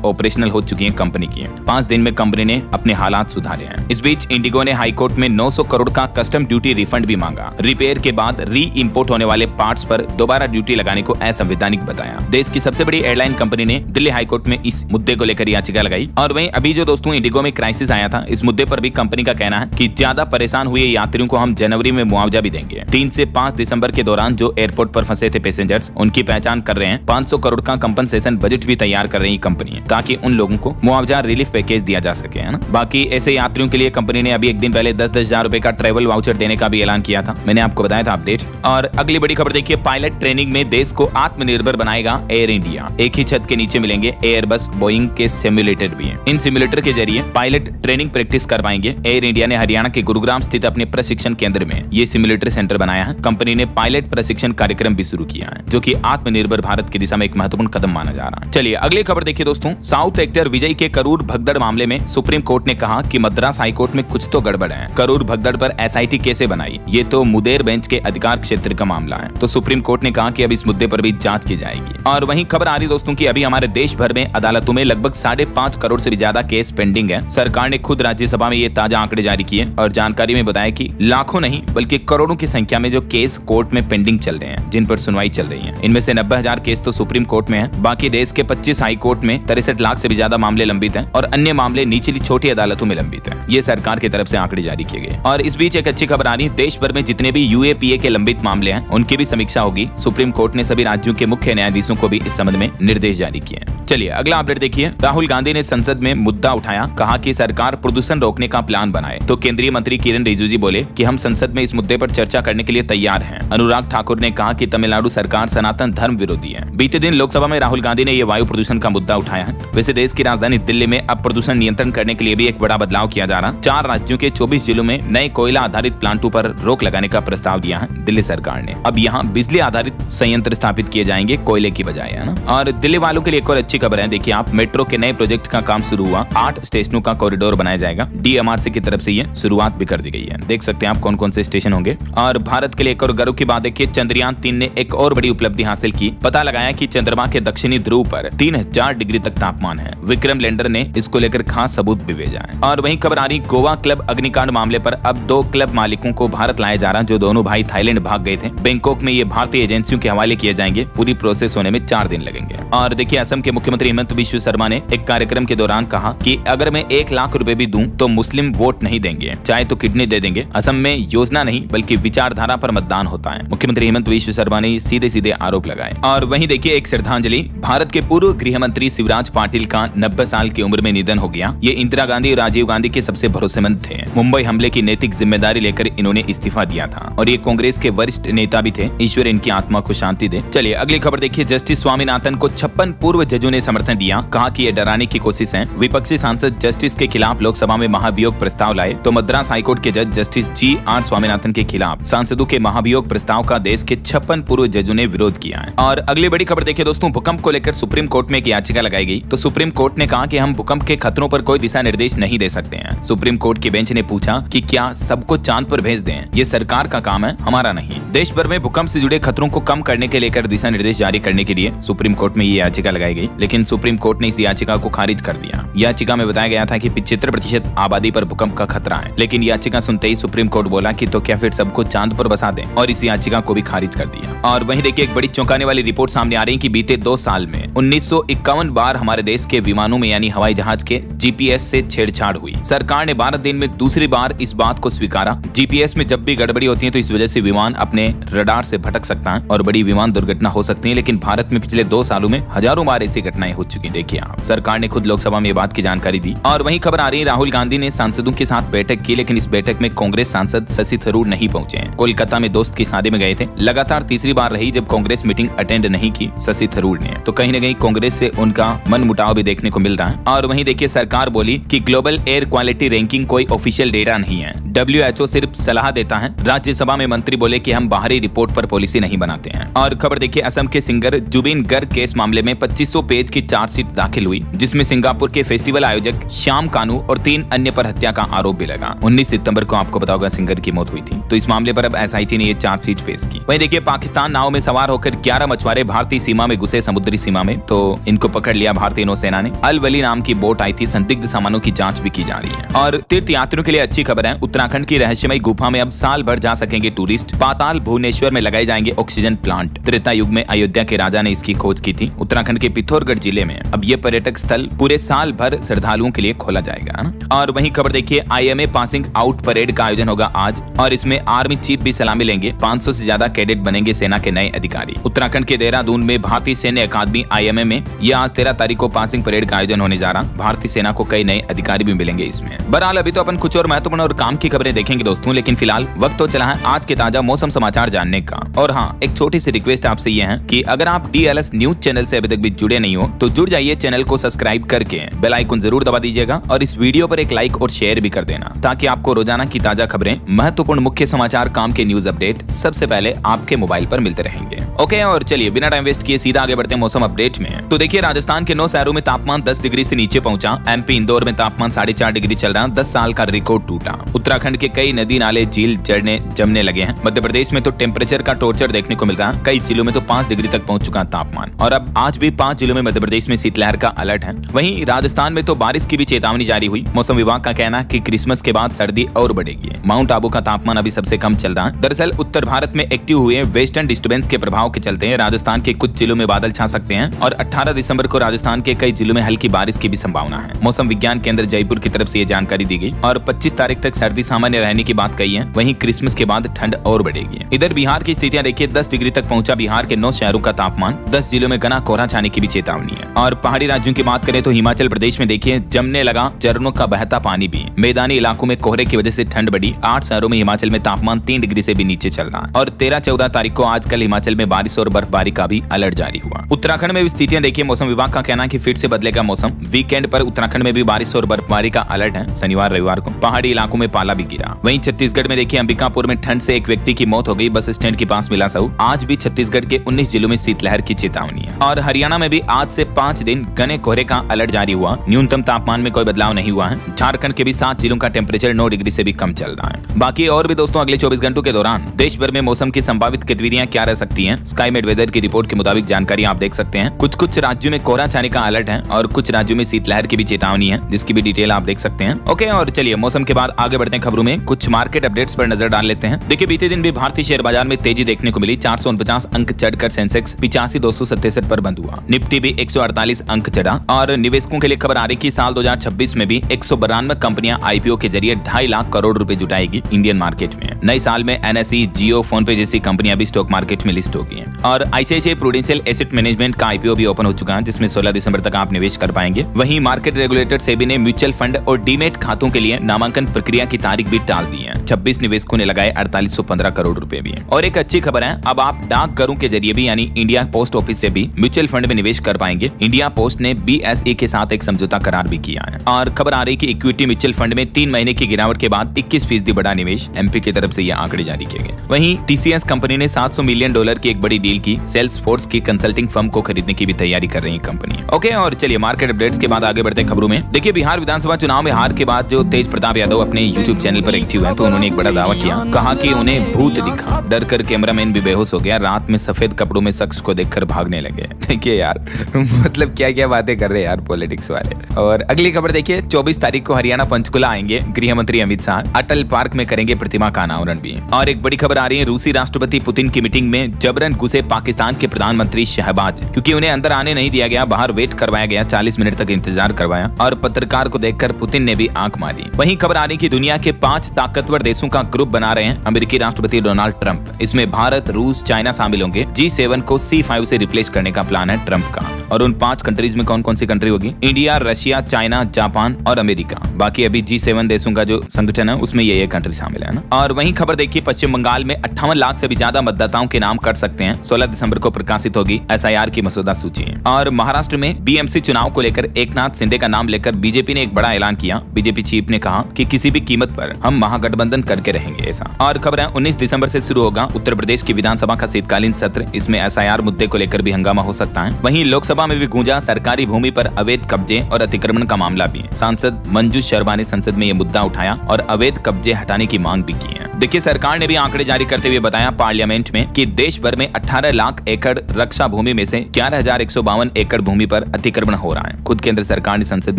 ऑपरेशनल हो चुकी हैं कंपनी की। 5 दिन में कंपनी ने अपने हालात सुधारे हैं। इस बीच इंडिगो ने हाई कोर्ट में 900 करोड़ का कस्टम ड्यूटी रिफंड भी मांगा। रिपेयर के बाद री इंपोर्ट होने वाले पार्ट्स पर दोबारा ड्यूटी लगाने को असंवैधानिक बताया। देश की सबसे बड़ी एयरलाइन कंपनी ने दिल्ली हाई कोर्ट में इस मुद्दे को लेकर याचिका लगाई। और वहीं अभी जो दोस्तों इंडिगो में क्राइसिस आया था, इस मुद्दे पर भी कंपनी का कहना है कि ज्यादा परेशान हुए यात्रियों को हम जनवरी में मुआवजा भी देंगे। 3 से 5 दिसंबर के दौरान जो एयरपोर्ट पर फंसे थे पैसेंजर्स, उनकी पहचान कर रहे हैं। 500 करोड़ का कंपनसेशन बजट भी तैयार कर रही कंपनी, ताकि उन लोगों को मुआवजा रिलीफ पैकेज दिया जा सके, है ना। बाकी ऐसे यात्रियों के लिए कंपनी ने अभी एक दिन पहले 10-10 हजार रुपए का ट्रेवल वाउचर देने का भी ऐलान किया था, मैंने आपको बताया था अपडेट। और अगली बड़ी खबर देखिए, पायलट ट्रेनिंग में देश को आत्मनिर्भर बनाएगा एयर इंडिया। एक ही छत के नीचे मिलेंगे एयरबस, बोइंग के सिमुलेटर भी हैं। इन सिमुलेटर के जरिए पायलट ट्रेनिंग प्रैक्टिस कर पाएंगे। एयर इंडिया ने हरियाणा के गुरुग्राम स्थित अपने प्रशिक्षण केंद्र में ये सिमुलेटर सेंटर बनाया है। कंपनी ने पायलट प्रशिक्षण कार्यक्रम भी शुरू किया है, जो कि आत्मनिर्भर भारत की दिशा में एक महत्वपूर्ण कदम माना जा रहा है। चलिए अगली खबर देखिए दोस्तों, साउथ एक्टर विजय के करूर भगदड़ मामले में सुप्रीम कोर्ट ने कहा कि मद्रास हाई कोर्ट में कुछ तो गड़बड़ है। करूर भगदड़ पर एसआईटी कैसे बनाई, ये तो मुदेर बेंच के अधिकार क्षेत्र का मामला है। तो सुप्रीम कोर्ट ने कहा कि अब इस मुद्दे पर भी जांच की जाएगी। और वहीं खबर आ रही दोस्तों की अभी हमारे देश भर में अदालतों में लगभग 5.5 करोड़ से भी ज्यादा केस पेंडिंग है। सरकार ने खुद राज्यसभा में ये ताजा आंकड़े जारी किए और जानकारी में बताया कि लाखों नहीं बल्कि करोड़ों की संख्या में जो केस कोर्ट में पेंडिंग चल रहे हैं, जिन पर सुनवाई चल रही है। इनमें से 90,000 केस तो सुप्रीम कोर्ट में है। बाकी देश के 25 हाई कोर्ट में 63 लाख से भी ज्यादा मामले लंबित हैं और अन्य मामले निचली छोटी अदालतों में लंबित हैं। ये सरकार की तरफ से आंकड़े जारी किए गए। और इस बीच एक अच्छी खबर आ रही है, देश भर में जितने भी यूएपीए के लंबित मामले हैं उनकी भी समीक्षा होगी। सुप्रीम कोर्ट ने सभी राज्यों के मुख्य न्यायाधीशों को भी इस संबंध में निर्देश जारी किए हैं। चलिए अगला अपडेट देखिए, राहुल गांधी ने संसद में मुद्दा उठाया, कहा कि सरकार प्रदूषण रोकने का प्लान बनाए। तो केंद्रीय मंत्री किरण रिजिजू बोले कि हम संसद में इस मुद्दे पर चर्चा करने के लिए तैयार हैं। अनुराग ठाकुर ने कहा कि तमिलनाडु सरकार सनातन धर्म विरोधी है। बीते दिन लोकसभा में राहुल गांधी ने यह वायु प्रदूषण का मुद्दा उठाया है। वैसे देश की राजधानी दिल्ली में अब प्रदूषण नियंत्रण करने के लिए भी एक बड़ा बदलाव किया जा रहा है। 4 राज्यों के 24 जिलों में नए कोयला आधारित प्लांटों पर रोक लगाने का प्रस्ताव दिया है दिल्ली सरकार ने। अब यहाँ बिजली आधारित संयंत्र स्थापित किए जाएंगे कोयले की बजाय, है ना। और दिल्ली वालों के लिए एक और अच्छी खबर है, देखिए आप, मेट्रो के नए प्रोजेक्ट का काम शुरू हुआ। 8 स्टेशनों का कॉरिडोर बनाया जाएगा। डीएमआरसी की तरफ से ये शुरुआत भी कर दी गई है। देख सकते हैं आप कौन कौन से स्टेशन होंगे। और भारत के लिए एक और गर्व की बात देखिए, चंद्रयान 3 ने एक और बड़ी उपलब्धि हासिल की। पता लगाया कि चंद्रमा के दक्षिणी ध्रुव पर 3000 डिग्री तक तापमान है। विक्रम लैंडर ने इसको लेकर खास सबूत भी भेजा है। और वहीं खबर आ रही, गोवा क्लब अग्निकांड मामले पर अब 2 क्लब मालिकों को भारत लाया जा रहा, जो दोनों भाई थाईलैंड भाग गए थे। बैंकॉक में ये भारतीय एजेंसियों के हवाले किए जाएंगे। पूरी प्रोसेस होने में 4 दिन लगेंगे। और देखिए असम के मुख्यमंत्री हेमंत बिश्व शर्मा ने एक कार्यक्रम के दौरान कहा कि अगर मैं 1 लाख रुपए भी दूं तो मुस्लिम वोट नहीं देंगे, चाहे तो किडनी दे देंगे। असम में योजना नहीं बल्कि विचारधारा पर मतदान होता है। मुख्यमंत्री हेमंत बिश्व शर्मा ने सीधे सीधे आरोप लगाए। और वहीं देखिए एक श्रद्धांजलि, भारत के पूर्व गृह मंत्री शिवराज पाटिल का 90 साल की उम्र में निधन हो गया। ये इंदिरा गांधी और राजीव गांधी के सबसे भरोसेमंद थे। मुंबई हमले की नैतिक जिम्मेदारी लेकर इन्होंने इस्तीफा दिया था और ये कांग्रेस के वरिष्ठ नेता भी थे। ईश्वर इनकी आत्मा को शांति दे। चलिए अगली खबर देखिए, जस्टिस स्वामीनाथन को 56 पूर्व जजों ने समर्थन दिया, कहा कि ये डराने की कोशिश है। विपक्षी सांसद जस्टिस के खिलाफ लोकसभा में महाभियोग प्रस्ताव लाए तो मद्रास हाईकोर्ट के जज जस्टिस GR स्वामीनाथन के खिलाफ सांसदों के महाभियोग प्रस्ताव का देश के 56 पूर्व जजों ने विरोध किया है। और अगली बड़ी खबर देखिए दोस्तों, भूकंप को लेकर सुप्रीम कोर्ट में एक याचिका लगाई गई। तो सुप्रीम कोर्ट ने कहा कि हम भूकंप के खतरों पर कोई दिशा निर्देश नहीं दे सकते हैं। सुप्रीम कोर्ट की बेंच ने पूछा कि क्या सबको चांद पर भेज दें, ये सरकार का काम है, हमारा नहीं। देश भर में भूकंप से जुड़े खतरों को कम करने के लेकर दिशा निर्देश जारी करने के लिए सुप्रीम कोर्ट में ये याचिका लगाई गई, लेकिन सुप्रीम कोर्ट ने इस याचिका को खारिज कर दिया। याचिका में बताया गया था कि 75% आबादी पर भूकंप का खतरा है, लेकिन याचिका सुनते ही सुप्रीम कोर्ट बोला कि तो क्या फिर सबको चांद पर बसा दें, और इस याचिका को भी खारिज कर दिया। और वहीं देखिए एक बड़ी चौंकाने वाली रिपोर्ट सामने आ रही है कि बीते 2 साल में 1951 बार हमारे देश के विमानों में यानी हवाई जहाज के GPS से छेड़छाड़ हुई। सरकार ने 12 दिन में दूसरी बार इस बात को स्वीकारा। GPS में जब भी गड़बड़ी होती है तो इस वजह से विमान अपने रडार से भटक सकता है और बड़ी विमान दुर्घटना हो सकती है, लेकिन भारत में पिछले 2 सालों में हजारों बार ऐसी घटनाएं हो चुकी। देखिए आप, सरकार ने खुद लोकसभा में ये बात की जानकारी दी। और वहीं खबर आ रही है, राहुल गांधी ने सांसदों के साथ बैठक की, लेकिन इस बैठक में कांग्रेस सांसद शशि थरूर नहीं पहुंचे। कोलकाता में दोस्त की शादी में गए थे। लगातार तीसरी बार रही जब कांग्रेस मीटिंग अटेंड नहीं की शशि थरूर ने, तो कहीं न कहीं कांग्रेस से उनका मनमुटाव भी देखने को मिल रहा है। और वहीं देखिए सरकार बोली कि ग्लोबल एयर क्वालिटी रैंकिंग कोई ऑफिशियल डेटा नहीं है, WHO सिर्फ सलाह देता है। राज्यसभा में मंत्री बोले कि हम बाहरी रिपोर्ट पर पॉलिसी नहीं बनाते हैं। और खबर देखिए, असम के सिंगर जुबिन गर्ग केस मामले में 2500 पेज की चार्जशीट दाखिल हुई, जिसमें सिंगापुर के फेस्टिवल आयोजक श्याम कानू बानू और 3 अन्य पर हत्या का आरोप भी लगा। 19 सितंबर को आपको पता होगा सिंगर की मौत हुई थी। तो इस मामले पर अब एसआईटी ने ये चार्जशीट पेश की। वहीं देखिए पाकिस्तान नाव में सवार होकर 11 मछुआरे भारतीय सीमा में घुसे समुद्री सीमा में, तो इनको पकड़ लिया भारतीय नौसेना ने। अल वली नाम की बोट आई थी, संदिग्ध सामानों की जांच भी की जा रही है। और तीर्थ यात्रियों के लिए अच्छी खबर है, उत्तराखंड की रहस्यमय गुफा में अब साल भर जा सकेंगे टूरिस्ट। पाताल भुवनेश्वर में लगाए जाएंगे ऑक्सीजन प्लांट। त्रेता युग में अयोध्या के राजा ने इसकी खोज की थी। उत्तराखंड के पिथौरागढ़ जिले में अब ये पर्यटक स्थल पूरे साल भर श्रद्धालुओं के लिए खोला जाएगा ना। और वहीं खबर देखिए IMA पासिंग आउट परेड का आयोजन होगा आज और इसमें आर्मी चीफ भी सलामी लेंगे। 500 से ज्यादा कैडेट बनेंगे सेना के नए अधिकारी। उत्तराखंड के देहरादून में भारतीय सैन्य अकादमी IMA में ये आज 13 तारीख को पासिंग परेड का आयोजन होने जा रहा। भारतीय सेना को कई नए अधिकारी भी मिलेंगे इसमें। बहरहाल अभी तो अपन कुछ और महत्वपूर्ण और काम की खबरें देखेंगे दोस्तों, लेकिन फिलहाल वक्त तो चला है आज के ताजा मौसम समाचार जानने का। और हाँ, एक छोटी सी रिक्वेस्ट आपसे ये है कि अगर आप DLS न्यूज चैनल से अभी तक भी जुड़े नहीं हो तो जुड़ जाइए, चैनल को सब्सक्राइब करके बेल आइकन जरूर दबा दीजिएगा और इस वीडियो पर एक लाइक और शेयर भी कर देना ताकि आपको रोजाना की ताजा खबरें, महत्वपूर्ण मुख्य समाचार, काम के न्यूज अपडेट सबसे पहले आपके मोबाइल पर मिलते रहेंगे। ओके, और चलिए बिना टाइम वेस्ट किए सीधा आगे बढ़ते हैं मौसम अपडेट में। तो देखिए राजस्थान के 9 शहरों में तापमान 10 डिग्री से नीचे पहुंचा। MP इंदौर में तापमान 4.5 डिग्री चल रहा, 10 साल का रिकॉर्ड टूटा। उत्तराखंड के कई नदी नाले झील जमने लगे हैं। मध्य प्रदेश में तो टेम्परेचर का टॉर्चर देखने को मिल रहा है, कई जिलों में तो 5 डिग्री तक पहुंच चुका तापमान। और अब आज भी 5 जिलों में मध्य प्रदेश में शीतलहर का अलर्ट है। वहीं राजस्थान में तो बारिश की भी चेतावनी जारी हुई। मौसम विभाग का कहना है कि क्रिसमस के बाद सर्दी और बढ़ेगी। माउंट आबू का तापमान अभी सबसे कम चल रहा है। दरअसल उत्तर भारत में एक्टिव हुए वेस्टर्न डिस्टर्बेंस के प्रभाव के चलते राजस्थान के कुछ जिलों में बादल छा सकते हैं और 18 दिसंबर को राजस्थान के कई जिलों में हल्की बारिश की भी संभावना है। मौसम विज्ञान केंद्र जयपुर की तरफ से ये जानकारी दी गई और 25 तारीख तक सर्दी सामान्य रहने की बात कही है। वहीं क्रिसमस के बाद ठंड और बढ़ेगी। इधर बिहार की स्थितियां देखिए, 10 डिग्री तक पहुंचा बिहार के 9 शहरों का तापमान। 10 जिलों में घना कोहरा छाने की भी चेतावनी है। और पहाड़ी राज्यों की बात करें तो हिमाचल प्रदेश में देखिए जमने लगा झरनों का बहता पानी भी। मैदानी इलाकों में कोहरे की वजह से ठंड बढ़ी। 8 शहरों में हिमाचल में तापमान 3 डिग्री से भी नीचे चल रहा है। और 13-14 तारीख को आजकल हिमाचल में बारिश और बर्फबारी का भी अलर्ट जारी हुआ। उत्तराखंड में भी स्थितियां देखिए, मौसम विभाग का कहना है कि फिर से बदलेगा मौसम। वीकेंड पर उत्तराखंड में भी बारिश और बर्फबारी का अलर्ट है। शनिवार रविवार को पहाड़ी इलाकों में पाला भी गिरा। वहीं छत्तीसगढ़ में देखिए अंबिकापुर में ठंड से एक व्यक्ति की मौत हो गई, बस स्टैंड के पास मिला शव। आज भी छत्तीसगढ़ के 19 जिलों में शीतलहर की चेतावनी है। और हरियाणा में भी आज से 5 दिन घने कोहरे का अलर्ट जारी हुआ। न्यूनतम तापमान में कोई बदलाव नहीं हुआ है। झारखंड के भी 7 जिलों का टेम्परेचर 9 डिग्री से भी कम चल रहा है। बाकी और भी दोस्तों अगले 24 घंटों के दौरान देश भर में मौसम की संभावित गतिविधियां क्या रह सकती हैं, स्काईमेट वेदर की रिपोर्ट के मुताबिक जानकारी आप देख सकते हैं। कुछ राज्यों में कोहरा छाने का अलर्ट है और कुछ राज्यों में शीतलहर की भी चेतावनी है, जिसकी भी डिटेल आप देख सकते हैं। ओके, और चलिए मौसम के बाद आगे बढ़ते हैं खबरों में। कुछ मार्केट अपडेट्स पर नजर डाल लेते हैं। देखिए बीते दिन भी भारतीय शेयर बाजार में तेजी देखने को मिली। 449 अंक चढ़कर सेंसेक्स 85,267 पर बंद हुआ। निफ्टी भी 148 अंक चढ़ा। और निवेशकों के लिए खबर आ रही कि साल 2026 में भी 192 कंपनियां IPO के जरिए 2.5 लाख करोड़ रुपए जुटाएगी इंडियन मार्केट में। नए साल में NSE, जियो, फोन पे जैसी कंपनियां भी स्टॉक मार्केट में लिस्ट होगी। और ICICI प्रूडेंशियल एसेट मैनेजमेंट का IPO भी ओपन हो चुका है, जिसमें 16 दिसंबर तक आप निवेश कर पाएंगे। वहीं मार्केट रेगुलेटर सेबी ने म्यूचुअल फंड और डीमेट खातों के लिए नामांकन प्रक्रिया की तारीख भी टाल दी है। 26 निवेशकों ने लगाए 4815 करोड़ रुपए भी। और एक अच्छी खबर है, अब आप डाकघरों के जरिए भी यानी इंडिया पोस्ट ऑफिस से भी म्यूचुअल फंड में निवेश कर पाएंगे। इंडिया पोस्ट ने BSE के साथ एक समझौता करार भी किया है। और खबर आ रही कि इक्विटी म्यूचुअल फंड में 3 महीने की गिरावट के बाद 21% बढ़ा निवेश। MP की तरफ से ये आंकड़े जारी किए गए। वहीं TCS कंपनी ने $700 मिलियन की एक बड़ी डील की। सेल्सफोर्स की कंसल्टिंग फर्म को खरीदने की भी तैयारी कर रही है कंपनी। ओके, और चलिए मार्केट अपडेट्स के बाद आगे बढ़ते हैं खबरों में। देखिए बिहार विधानसभा चुनाव में हार के बाद जो तेज प्रताप यादव अपने YouTube चैनल पर एक्टिव है, तो उन्होंने एक बड़ा दावा किया। कहा कि उन्हें भूत दिखा। डर कर कैमरामैन भी बेहोश हो गया। रात में सफेद कपड़ों में शख्स को देखकर भागने लगे। देखिए यार मतलब क्या क्या बातें कर रहे हैं यार पॉलिटिक्स वाले। और अगली खबर देखिए, 24 तारीख को हरियाणा पंचकुला आएंगे गृह मंत्री अमित शाह। अटल पार्क में करेंगे प्रतिमा का अनावरण भी। और एक बड़ी खबर आ रही है, रूसी राष्ट्रपति पुतिन की मीटिंग में जबरन घुसे पाकिस्तान के प्रधानमंत्री शहबाज, क्योंकि उन्हें अंदर आने नहीं दिया गया, बाहर वेट करवाया गया। 40 मिनट तक इंतजार करवाया और पत्रकार को देखकर पुतिन ने भी आंख मारी। वहीं खबर आ रही कि दुनिया के 5 ताकतवर देशों का ग्रुप बना रहे हैं अमेरिकी राष्ट्रपति डोनाल्ड ट्रंप। इसमें भारत, रूस, चाइना शामिल होंगे। G7 को C5 से रिप्लेस करने का प्लान है ट्रंप का। और उन 5 कंट्रीज में कौन कौन सी कंट्री होगी? इंडिया, रशिया, चाइना, जापान और अमेरिका। बाकी अभी G7 देशों का जो संगठन है उसमें ये कंट्री शामिल है ना। और वहीं खबर देखिए, पश्चिम बंगाल में 58 लाख से भी ज्यादा मतदाताओं के नाम कर सकते हैं। 16 दिसंबर को प्रकाशित होगी SIR की मसौदा सूची। और महाराष्ट्र में BMC चुनाव को लेकर एकनाथ शिंदे का नाम लेकर बीजेपी ने एक बड़ा ऐलान किया। बीजेपी चीफ ने कहा कि किसी भी कीमत पर हम महागठबंधन गठबंधन करके रहेंगे ऐसा। और खबर है 19 दिसंबर से शुरू होगा उत्तर प्रदेश की विधानसभा का शीतकालीन सत्र। इसमें SIR मुद्दे को लेकर भी हंगामा हो सकता है। वहीं लोकसभा में भी गूंजा सरकारी भूमि पर अवैध कब्जे और अतिक्रमण का मामला भी है। सांसद मंजू शर्मा ने संसद में यह मुद्दा उठाया और अवैध कब्जे हटाने की मांग भी की है। देखिए, सरकार ने भी आंकड़े जारी करते हुए बताया पार्लियामेंट में कि देश भर में 18 लाख एकड़ रक्षा भूमि में से 11,152 एकड़ भूमि पर अतिक्रमण हो रहा है। खुद केंद्र सरकार ने संसद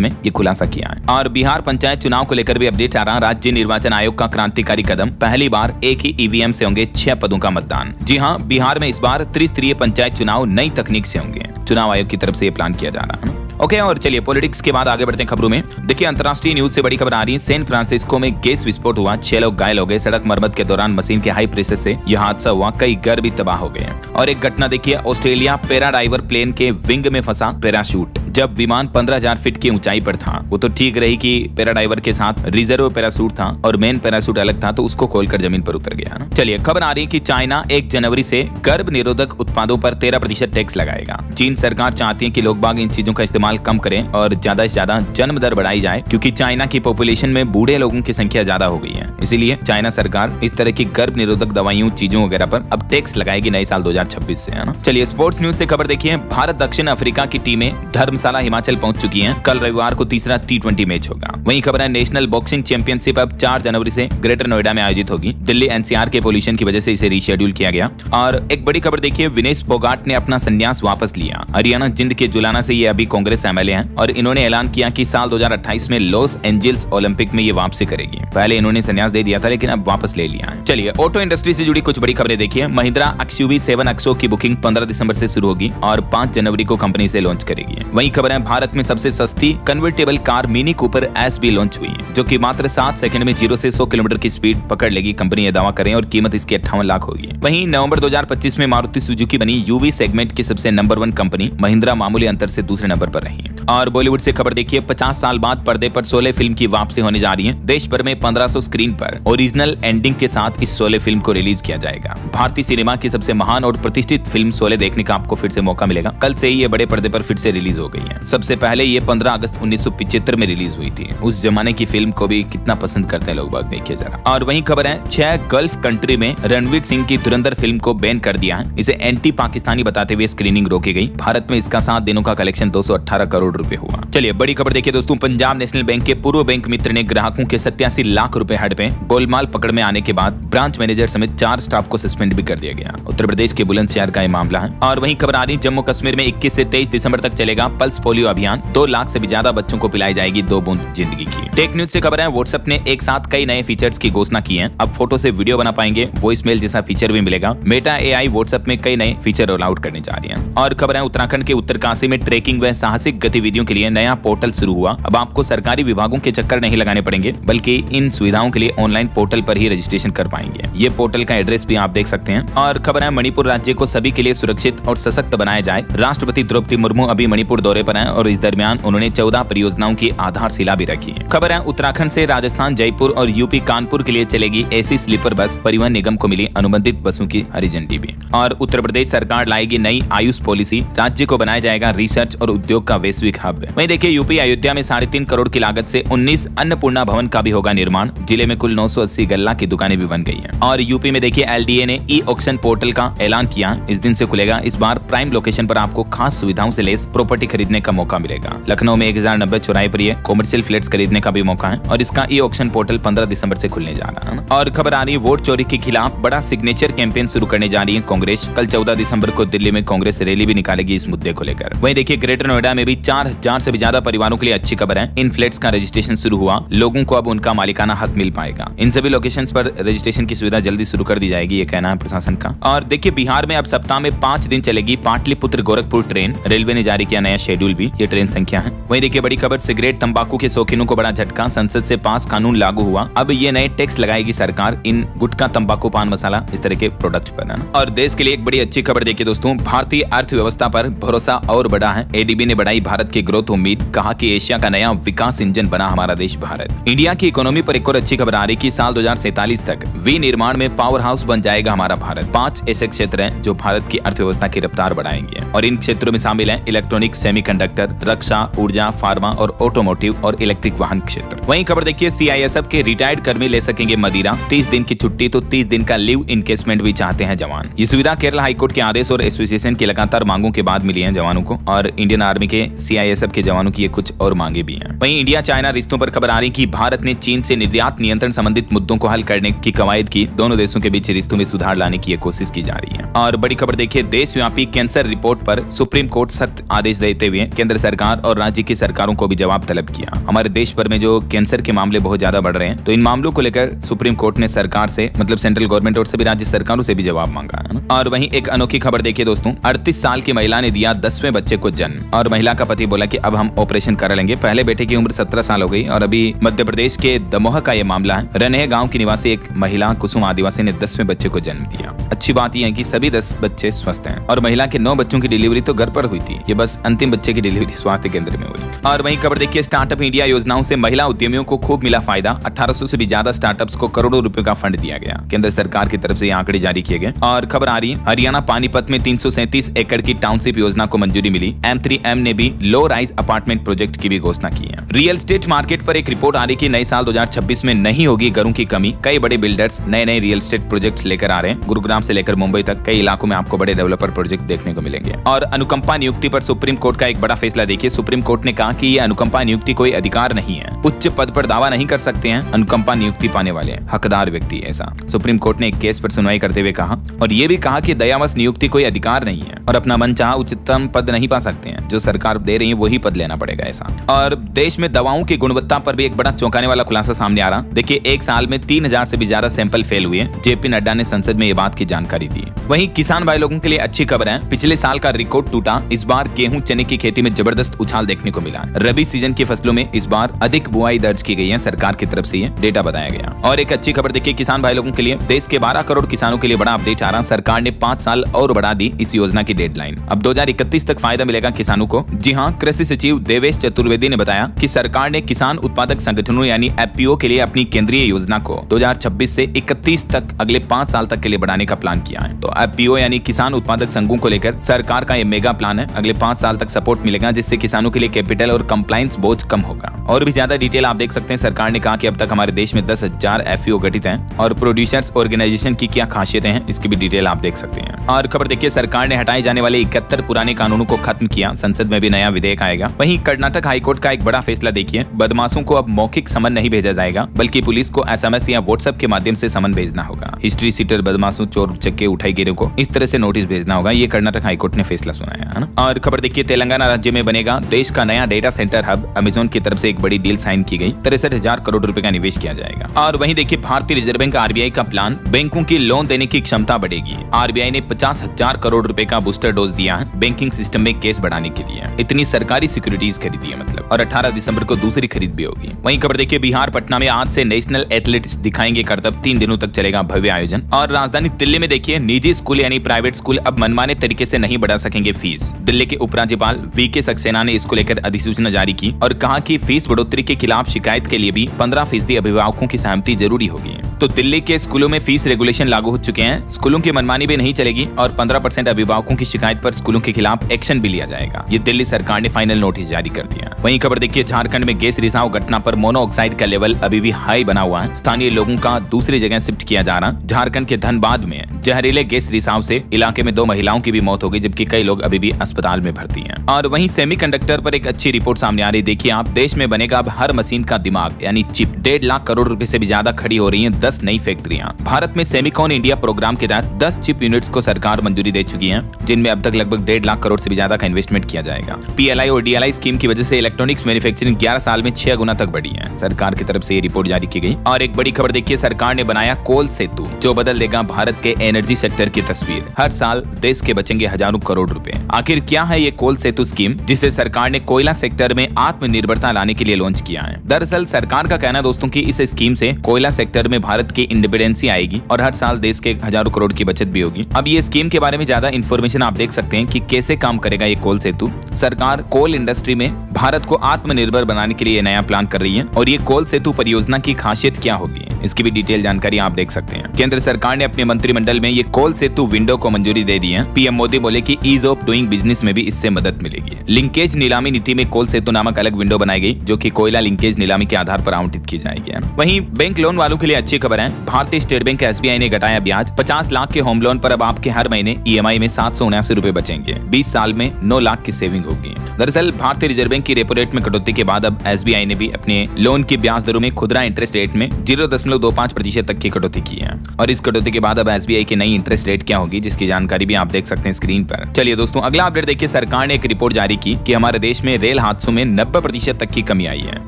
में ये खुलासा किया है। और बिहार पंचायत चुनाव को लेकर भी अपडेट आ रहा। राज्य निर्वाचन आयोग का क्रांतिकारी कदम, पहली बार एक ही EVM से होंगे 6 पदों का मतदान। जी हाँ, बिहार में इस बार त्रिस्तरीय पंचायत चुनाव नई तकनीक से होंगे। चुनाव आयोग की तरफ से ये प्लान किया जा रहा है। ओके, और चलिए पॉलिटिक्स के बाद आगे बढ़ते हैं खबरों में। देखिए, अंतर्राष्ट्रीय न्यूज से बड़ी खबर आ रही है। सैन फ्रांसिस्को में गैस विस्फोट हुआ, 6 लोग घायल हो गए। सड़क मरम्मत के दौरान मशीन के हाई प्रेशर से यह हादसा हुआ, कई घर भी तबाह हो गए। और एक घटना देखिए, ऑस्ट्रेलिया पैराडाइवर प्लेन के विंग में फंसा पैराशूट। जब विमान 15,000 फीट की ऊंचाई पर था, वो तो ठीक रही कि पैराडाइवर के साथ रिजर्व पैराशूट था और मेन पैराशूट अलग था, तो उसको खोलकर जमीन पर उतर गया ना। चलिए, खबर आ रही है कि चाइना 1 जनवरी से गर्भ निरोधक उत्पादों पर 13% टैक्स लगाएगा। चीन सरकार चाहती है कि लोग बाग इन चीजों का इस्तेमाल कम करें और ज्यादा से ज्यादा जन्म दर बढ़ाई जाए, क्योंकि चाइना की पॉपुलेशन में बूढ़े लोगों की संख्या ज्यादा हो गई है। इसीलिए चाइना सरकार इस तरह की गर्भ निरोधक दवाइयों, चीजों वगैरह पर अब टैक्स लगाएगी नए साल 2026 से, है ना। चलिए, स्पोर्ट्स न्यूज से खबर देखिए। भारत दक्षिण अफ्रीका की टीमें धर्मशाला हिमाचल पहुंच चुकी हैं। कल रविवार को तीसरा T20 मैच होगा। वहीं खबर है नेशनल बॉक्सिंग चैंपियनशिप अब 4 जनवरी से ग्रेटर नोएडा में आयोजित होगी। दिल्ली NCR के पोल्यूशन की वजह से इसे रीशेड्यूल किया गया। और एक बड़ी खबर देखिए, विनेश फोगाट ने अपना संन्यास वापस लिया। हरियाणा जिंद के जुलाना से ये अभी कांग्रेस MLA हैं और इन्होंने ऐलान किया कि साल 2028 में लॉस एंजल्स ओलंपिक में ये वापसी करेगी। पहले इन्होंने संन्यास दे दिया था, लेकिन अब वापस ले लिया है। चलिए, ऑटो इंडस्ट्री से जुड़ी कुछ बड़ी खबरें देखिए। महिंद्रा XUV 7 Axo की बुकिंग 15 दिसंबर से शुरू होगी और 5 जनवरी को कंपनी से लॉन्च करेगी। वहीं खबर है भारत में सबसे सस्ती convertible car mini Cooper S भी लॉन्च हुई है, जो कि मात्र 7 सेकंड में 0 से 100 किलोमीटर की स्पीड पकड़ लेगी। कंपनी ये दावा करें और कीमत इसकी 58 लाख होगी। वहीं नवंबर 2025 में मारुति सुजुकी बनी UV सेगमेंट की सबसे नंबर 1 कंपनी। महिंद्रा मामूली अंतर से दूसरे नंबर पर रही। और बॉलीवुड से खबर देखिए, 50 साल बाद पर्दे पर शोले फिल्म की वापसी होने जा रही है। देश भर में 1500 स्क्रीन पर ओरिजिनल एंडिंग के साथ इस शोले फिल्म को रिलीज किया जाएगा। भारतीय सिनेमा की सबसे महान और प्रतिष्ठित फिल्म शोले देखने का आपको फिर से मौका मिलेगा। कल से ही ये बड़े पर्दे पर फिर से रिलीज हो गई है। सबसे पहले ये 15 अगस्त 1975 में रिलीज हुई थी। उस जमाने की फिल्म को भी कितना पसंद करते हैं लोग बाग, देखिए जरा। और वहीं खबर है 6 गल्फ कंट्री में रणवीर सिंह की धुरंधर फिल्म को बैन कर दिया है। इसे एंटी पाकिस्तानी बताते हुए स्क्रीनिंग रोकी गई। भारत में इसका 7 दिनों का कलेक्शन 218 करोड़ रुपए हुआ। चलिए, बड़ी खबर देखिए दोस्तों, पंजाब नेशनल बैंक के पूर्व बैंक मित्र ने ग्राहकों के 87 लाख रुपए हड़पे। गोलमाल पकड़ में आने के बाद ब्रांच मैनेजर समेत 4 स्टाफ को सस्पेंड भी कर दिया गया। उत्तर प्रदेश के बुलंदशहर का यह मामला है। और वहीं खबर आ रही, जम्मू कश्मीर में 21 से 23 दिसंबर तक चलेगा पल्स पोलियो अभियान। 2 लाख से भी ज्यादा बच्चों को पिलाई जाएगी 2 बूंद जिंदगी की। टेक न्यूज से खबर है व्हाट्सएप ने एक साथ कई नए फीचर्स की घोषणा की है। अब फोटो से वीडियो बना पाएंगे, वॉइस मेल जैसा फीचर भी मिलेगा। मेटा AI व्हाट्सएप में कई नए फीचर रोल आउट करने जा रही है। और खबर है उत्तराखंड के उत्तरकाशी में ट्रैकिंग व साहसिक गतिविधियों के लिए नया पोर्टल शुरू हुआ। अब आपको सरकारी विभागों के चक्कर नहीं लगाने पड़ेंगे, बल्कि इन सुविधाओं के लिए ऑनलाइन पोर्टल पर ही रजिस्ट्रेशन कर पाएंगे। ये पोर्टल का एड्रेस भी आप देख सकते हैं। और खबर है मणिपुर राज्य को सभी के लिए सुरक्षित और सशक्त बनाया जाए। राष्ट्रपति द्रौपदी मुर्मू अभी मणिपुर दौरे पर हैं और इस दरमियान उन्होंने 14 परियोजनाओं की आधारशिला भी रखी है। खबर है उत्तराखंड से राजस्थान जयपुर और यूपी कानपुर के लिए चलेगी AC स्लीपर बस। परिवहन निगम को मिली अनुबंधित बसों की हरी झंडी भी। और उत्तर प्रदेश सरकार लाएगी नई आयुष पॉलिसी। राज्य को बनाया जाएगा रिसर्च और उद्योग का वैश्विक हब। वहीं देखिए, यूपी अयोध्या में 3.5 करोड़ की लागत से 19 अन्नपूर्णा भवन का भी होगा निर्माण। जिले में कुल 980 गल्ला की दुकानें भी बन गई हैं। और यूपी में देखिए, LDA ने ई-ऑक्शन पोर्टल का ऐलान किया। इस दिन से खुलेगा। इस बार प्राइम लोकेशन पर आपको खास सुविधाओं से लेस प्रॉपर्टी खरीदने का मौका मिलेगा। लखनऊ में 1090 चौराहे पर ये कॉमर्शियल फ्लैट्स खरीदने का भी मौका है और इसका ई-ऑक्शन पोर्टल 15 दिसंबर से खुलने जा रहा है। और खबर आ रही है वोट चोरी के खिलाफ बड़ा सिग्नेचर कैंपेन शुरू करने जा रही है कांग्रेस। कल 14 दिसंबर को दिल्ली में कांग्रेस रैली भी निकालेगी इस मुद्दे को लेकर। वहीं देखिए, ग्रेटर नोएडा में भी 4000 से भी ज्यादा परिवारों के लिए अच्छी खबर है। इन फ्लैट्स का रजिस्ट्रेशन शुरू हुआ। लोगों को अब उनका मालिकाना हक मिल पाएगा। इन सभी लोकेशंस पर रजिस्ट्रेशन की सुविधा जल्दी शुरू कर दी जाएगी, ये कहना है प्रशासन का। और देखिए, बिहार में अब सप्ताह में 5 दिन चलेगी पाटलिपुत्र गोरखपुर ट्रेन। रेलवे ने जारी किया नया शेड्यूल भी। ये ट्रेन संख्या है। वहीं देखिए, बड़ी खबर, सिगरेट तंबाकू के शौकीनों को बड़ा झटका। संसद से पास कानून लागू हुआ। अब ये नए टैक्स लगाएगी सरकार इन गुटखा, तंबाकू, पान मसाला इस तरह के प्रोडक्ट्स पर। और देश के लिए एक बड़ी अच्छी खबर देखिए दोस्तों, भारतीय अर्थव्यवस्था पर भरोसा और बढ़ा है। ADB ने बढ़ाई भारत की ग्रोथ उम्मीद। कहा कि एशिया का नया विकास इंजन बना हमारा देश भारत। इंडिया की इकोनॉमी पर एक और अच्छी खबर आ रही कि साल 2047 तक विनिर्माण में पावर हाउस बन जाएगा हमारा भारत। 5 ऐसे क्षेत्र हैं जो भारत की अर्थव्यवस्था की रफ्तार बढ़ाएंगे और इन क्षेत्रों में शामिल है इलेक्ट्रॉनिक, सेमी सेमीकंडक्टर, रक्षा, ऊर्जा, फार्मा और ऑटोमोटिव और इलेक्ट्रिक वाहन क्षेत्र। वहीं खबर देखिए सीआईएसएफ के रिटायर्ड कर्मी ले सकेंगे मदिरा, 30 दिन की छुट्टी तो 30 दिन का लीव इनकेसमेंट भी चाहते हैं जवान। ये सुविधा केरल हाईकोर्ट के आदेश और एसोसिएशन की लगातार मांगों के बाद मिली है जवानों को, और इंडियन आर्मी के सीआईएसएफ के जवानों की ये कुछ और मांगे भी हैं। वहीं इंडिया चाइना रिश्तों पर खबर आ रही कि भारत ने चीन से निर्यात नियंत्रण संबंधित मुद्दों को हल करने की कवायद की, दोनों देशों के बीच रिश्तों में सुधार लाने की कोशिश की जा रही है। और बड़ी खबर देखिए देशव्यापी कैंसर रिपोर्ट पर सुप्रीम कोर्ट सख्त आदेश देते हुए केंद्र सरकार और राज्य की सरकारों को भी जवाब तलब किया। हमारे देश भर में जो कैंसर के मामले बहुत ज्यादा बढ़ रहे हैं, तो इन मामलों को लेकर सुप्रीम कोर्ट ने सरकार से मतलब सेंट्रल गवर्नमेंट और सभी राज्य सरकारों से भी जवाब मांगा है। और वहीं एक अनोखी खबर देखिए दोस्तों, 38 साल की महिला ने दिया 10वें बच्चे को जन्म, और महिला का पति बोला कि अब हम ऑपरेशन करा लेंगे। पहले बेटे की उम्र 17 साल हो गई और अभी मध्य प्रदेश के दमोह का ये मामला है। रनहे गांव की निवासी एक महिला कुसुम आदिवासी ने 10वें बच्चे को जन्म दिया। अच्छी बात यह है कि सभी 10 बच्चे स्वस्थ हैं और महिला के 9 बच्चों की डिलीवरी तो घर पर हुई थी, ये बस अंतिम बच्चे की डिलीवरी स्वास्थ्य केंद्र में हुई। और वहीं खबर देखिए स्टार्टअप इंडिया योजनाओं से महिला उद्यमियों को खूब मिला फायदा, 1800 से भी ज्यादा स्टार्टअप्स को करोड़ों रुपए का फंड दिया गया। केंद्र सरकार की तरफ से ये आंकड़े जारी किए गए। और खबर आ रही है हरियाणा पानीपत में 337 एकड़ की टाउनशिप योजना को मंजूरी मिली। M3M ने भी लो राइज अपार्टमेंट प्रोजेक्ट की भी घोषणा की है। रियल एस्टेट मार्केट पर एक रिपोर्ट आ रही कि नए साल 2026 में नहीं होगी घरों की कमी। कई बड़े बिल्डर्स नए रियल एस्टेट प्रोजेक्ट्स लेकर आ रहे हैं। गुरुग्राम से लेकर मुंबई तक कई इलाकों में आपको बड़े डेवलपर प्रोजेक्ट देखने को मिलेंगे। और अनुकंपा नियुक्ति पर सुप्रीम कोर्ट का एक बड़ा फैसला देखिए। सुप्रीम कोर्ट ने कहा कि ये अनुकंपा नियुक्ति कोई अधिकार नहीं है, उच्च पद पर दावा नहीं कर सकते हैं अनुकंपा नियुक्ति पाने वाले हकदार व्यक्ति, ऐसा सुप्रीम कोर्ट ने एक केस पर सुनवाई करते हुए कहा। और ये भी कहा कि दयावश नियुक्ति कोई अधिकार नहीं है और अपना मन चाहा उच्चतम पद नहीं पा सकते हैं, जो सरकार दे रही है वही पद लेना पड़ेगा, ऐसा। और देश में दवाओं की गुणवत्ता पर भी एक बड़ा चौंकाने वाला खुलासा सामने आ रहा। देखिए एक साल में 3000 से भी ज्यादा सैंपल फेल हुए। जेपी नड्डा ने संसद में ये बात की जानकारी दी। वहीं किसान भाई लोगों के लिए अच्छी खबर है, पिछले साल का रिकॉर्ड टूटा। इस बार गेहूं चने की खेती में जबरदस्त उछाल देखने को मिला। रबी सीजन की फसलों में इस बार अधिक बुआई दर्ज की गई है, सरकार की तरफ से ये डेटा बताया गया। और एक अच्छी खबर देखिए किसान भाई लोगों के लिए, देश के 12 करोड़ किसानों के लिए बड़ा अपडेट आ रहा। सरकार ने 5 साल और बढ़ा दी इस योजना की डेडलाइन। अब 2031 तक फायदा मिलेगा किसानों को। जी हाँ, कृषि सचिव देवेश चतुर्वेदी ने बताया कि सरकार ने किसान उत्पादक संगठनों यानी एफपीओ के लिए अपनी केंद्रीय योजना को 2026 से 31 तक अगले 5 साल तक के लिए बढ़ाने का प्लान किया है। तो एफपीओ यानी किसान उत्पादक संघों को लेकर सरकार का ये मेगा प्लान है। अगले 5 साल तक सपोर्ट मिलेगा, जिससे किसानों के लिए कैपिटल और कंप्लायंस बोझ कम होगा। और भी ज्यादा डिटेल आप देख सकते हैं। सरकार ने कहा कि अब तक हमारे देश में 10,000 एफपीओ गठित हैं और प्रोड्यूसर्स ऑर्गेनाइजेशन की क्या खासियतें हैं, इसकी भी डिटेल आप देख सकते हैं। और खबर देखिए सरकार ने हटाए जाने वाले 71 पुराने कानूनों को खत्म किया। संसद में भी नया विधेयक आएगा। वहीं कर्नाटक हाईकोर्ट का एक बड़ा फैसला देखिए, बदमाशों को अब मौखिक समन नहीं भेजा जाएगा, बल्कि पुलिस को एसएमएस या व्हाट्सएप के माध्यम से समन भेजना होगा। हिस्ट्री सीटर, बदमाशों, चोर चक्के, उठाईगिरों को इस तरह से नोटिस भेजना होगा। ये कर्नाटक हाईकोर्ट ने फैसला सुनाया है ना। और खबर देखिए तेलंगाना राज्य में बनेगा देश का नया डेटा सेंटर हब। अमेजॉन की तरफ से एक बड़ी डील साइन की गई। 63,000 करोड़ रुपए का निवेश किया जाएगा। और वहीं देखिए भारतीय रिजर्व बैंक आरबीआई का प्लान, बैंकों की लोन देने की क्षमता बढ़ेगी। आरबीआई ने 50,000 करोड़ रुपए का बूस्टर डोज दिया है बैंकिंग सिस्टम में केस बढ़ाने के लिए। इतनी सरकारी सिक्योरिटीज खरीदी है मतलब। और 18 दिसंबर को दूसरी खरीद भी होगी। वहीं खबर देखिए बिहार पटना में आज से नेशनल एथलेटिक्स दिखाएंगे करतब। 3 दिनों तक चलेगा भव्य आयोजन। और राजधानी दिल्ली में देखिए निजी स्कूल यानी प्राइवेट स्कूल अब मनमाने तरीके से नहीं बढ़ा सकेंगे फीस। दिल्ली के उपराज्यपाल वीके सक्सेना ने इसको लेकर अधिसूचना जारी की और कहा कि फीस बढ़ोतरी के खिलाफ शिकायत के लिए भी 15% अभिभावकों की सहमति जरूरी होगी। तो दिल्ली के स्कूलों में फीस रेगुलेशन लागू हो चुके हैं। स्कूलों की मनमानी भी नहीं चलेगी और 15% अभिभावकों की शिकायत पर स्कूलों के खिलाफ एक्शन भी लिया जाएगा। ये दिल्ली सरकार ने फाइनल नोटिस जारी कर दिया। वहीं खबर देखिए झारखंड में गैस रिसाव घटना पर मोनोऑक्साइड का लेवल अभी भी हाई बना हुआ है। स्थानीय लोगों का दूसरी जगह शिफ्ट किया जा रहा। झारखंड के धनबाद में जहरीले गैस रिसाव से इलाके में 2 महिलाओं की भी मौत हो गई, जबकि कई लोग अभी भी अस्पताल में भर्ती हैं। और वहीं सेमीकंडक्टर पर एक अच्छी रिपोर्ट सामने आ रही। देखिए आप, देश में बनेगा अब हर मशीन का दिमाग यानी चिप। 1.5 लाख करोड़ रुपए से भी ज्यादा खड़ी हो रही हैं 10 नई फैक्ट्रियां। भारत में सेमिकॉन इंडिया प्रोग्राम के तहत 10 चिप यूनिट्स को सरकार मंजूरी दे चुकी है, जिनमें अब तक लगभग 1.5 लाख करोड़ से भी ज्यादा का इन्वेस्टमेंट किया जाएगा। पीएलआई और डीएलआई स्कीम की वजह से इलेक्ट्रॉनिक्स मैन्युफैक्चरिंग 11 साल में 6 गुना तक बढ़ी है। सरकार की तरफ से ये रिपोर्ट जारी की गई। और एक बड़ी खबर देखिए, सरकार ने बनाया कोल सेतु, जो बदल देगा भारत के एनर्जी सेक्टर की तस्वीर। हर साल देश के बचेंगे हजारों करोड़ रुपए। आखिर क्या है ये कोल सेतु स्कीम, जिसे सरकार ने कोयला सेक्टर में आत्मनिर्भरता लाने के लिए लॉन्च किया है? दरअसल सरकार का कहना है दोस्तों कि इस स्कीम से कोयला सेक्टर में भारत की इंडिपेंडेंसी आएगी और हर साल देश के हजारों करोड़ की बचत भी होगी। अब ये स्कीम के बारे में ज्यादा इन्फॉर्मेशन आप देख सकते हैं कि कैसे काम करेगा ये कोल सेतु। सरकार कोल इंडस्ट्री में भारत को आत्मनिर्भर बनाने के लिए नया प्लान कर रही है। और ये कोल सेतु परियोजना की खासियत क्या होगी, इसकी भी डिटेल जानकारी आप देख सकते हैं। केंद्र सरकार ने अपने मंत्रिमंडल में ये कोल सेतु विंडो को मंजूरी दे दी है। पीएम मोदी बोले कि ईज ऑफ डूइंग बिजनेस में भी इससे मदद मिलेगी। मिलेगी। लिंकेज नीलामी नीति में कोल सेतु नामक अलग विंडो बनाई गई, जो कि कोयला लिंकेज नीलामी के आधार पर आवंटित की जाएगी। वहीं बैंक लोन वालों के लिए अच्छी खबर है। भारतीय स्टेट बैंक SBI ने घटाया ब्याज। 50 लाख के होम लोन पर अब आपके हर महीने EMI में 779 रुपए बचेंगे। 20 साल में 9 लाख की सेविंग होगी। दरअसल भारतीय रिजर्व बैंक की रेपो रेट में कटौती के बाद अब SBI ने भी अपने लोन की ब्याज दरों में खुदरा इंटरेस्ट रेट में 0.25% तक की कटौती की है। और इस कटौती के बाद अब SBI की नई इंटरेस्ट रेट क्या होगी, जिसकी जानकारी भी आप देख सकते हैं स्क्रीन पर। चलिए दोस्तों, अगला अपडेट देखिए। सरकार ने एक रिपोर्ट जारी की कि हमारे देश में रेल हादसों में 90% तक की कमी आई है।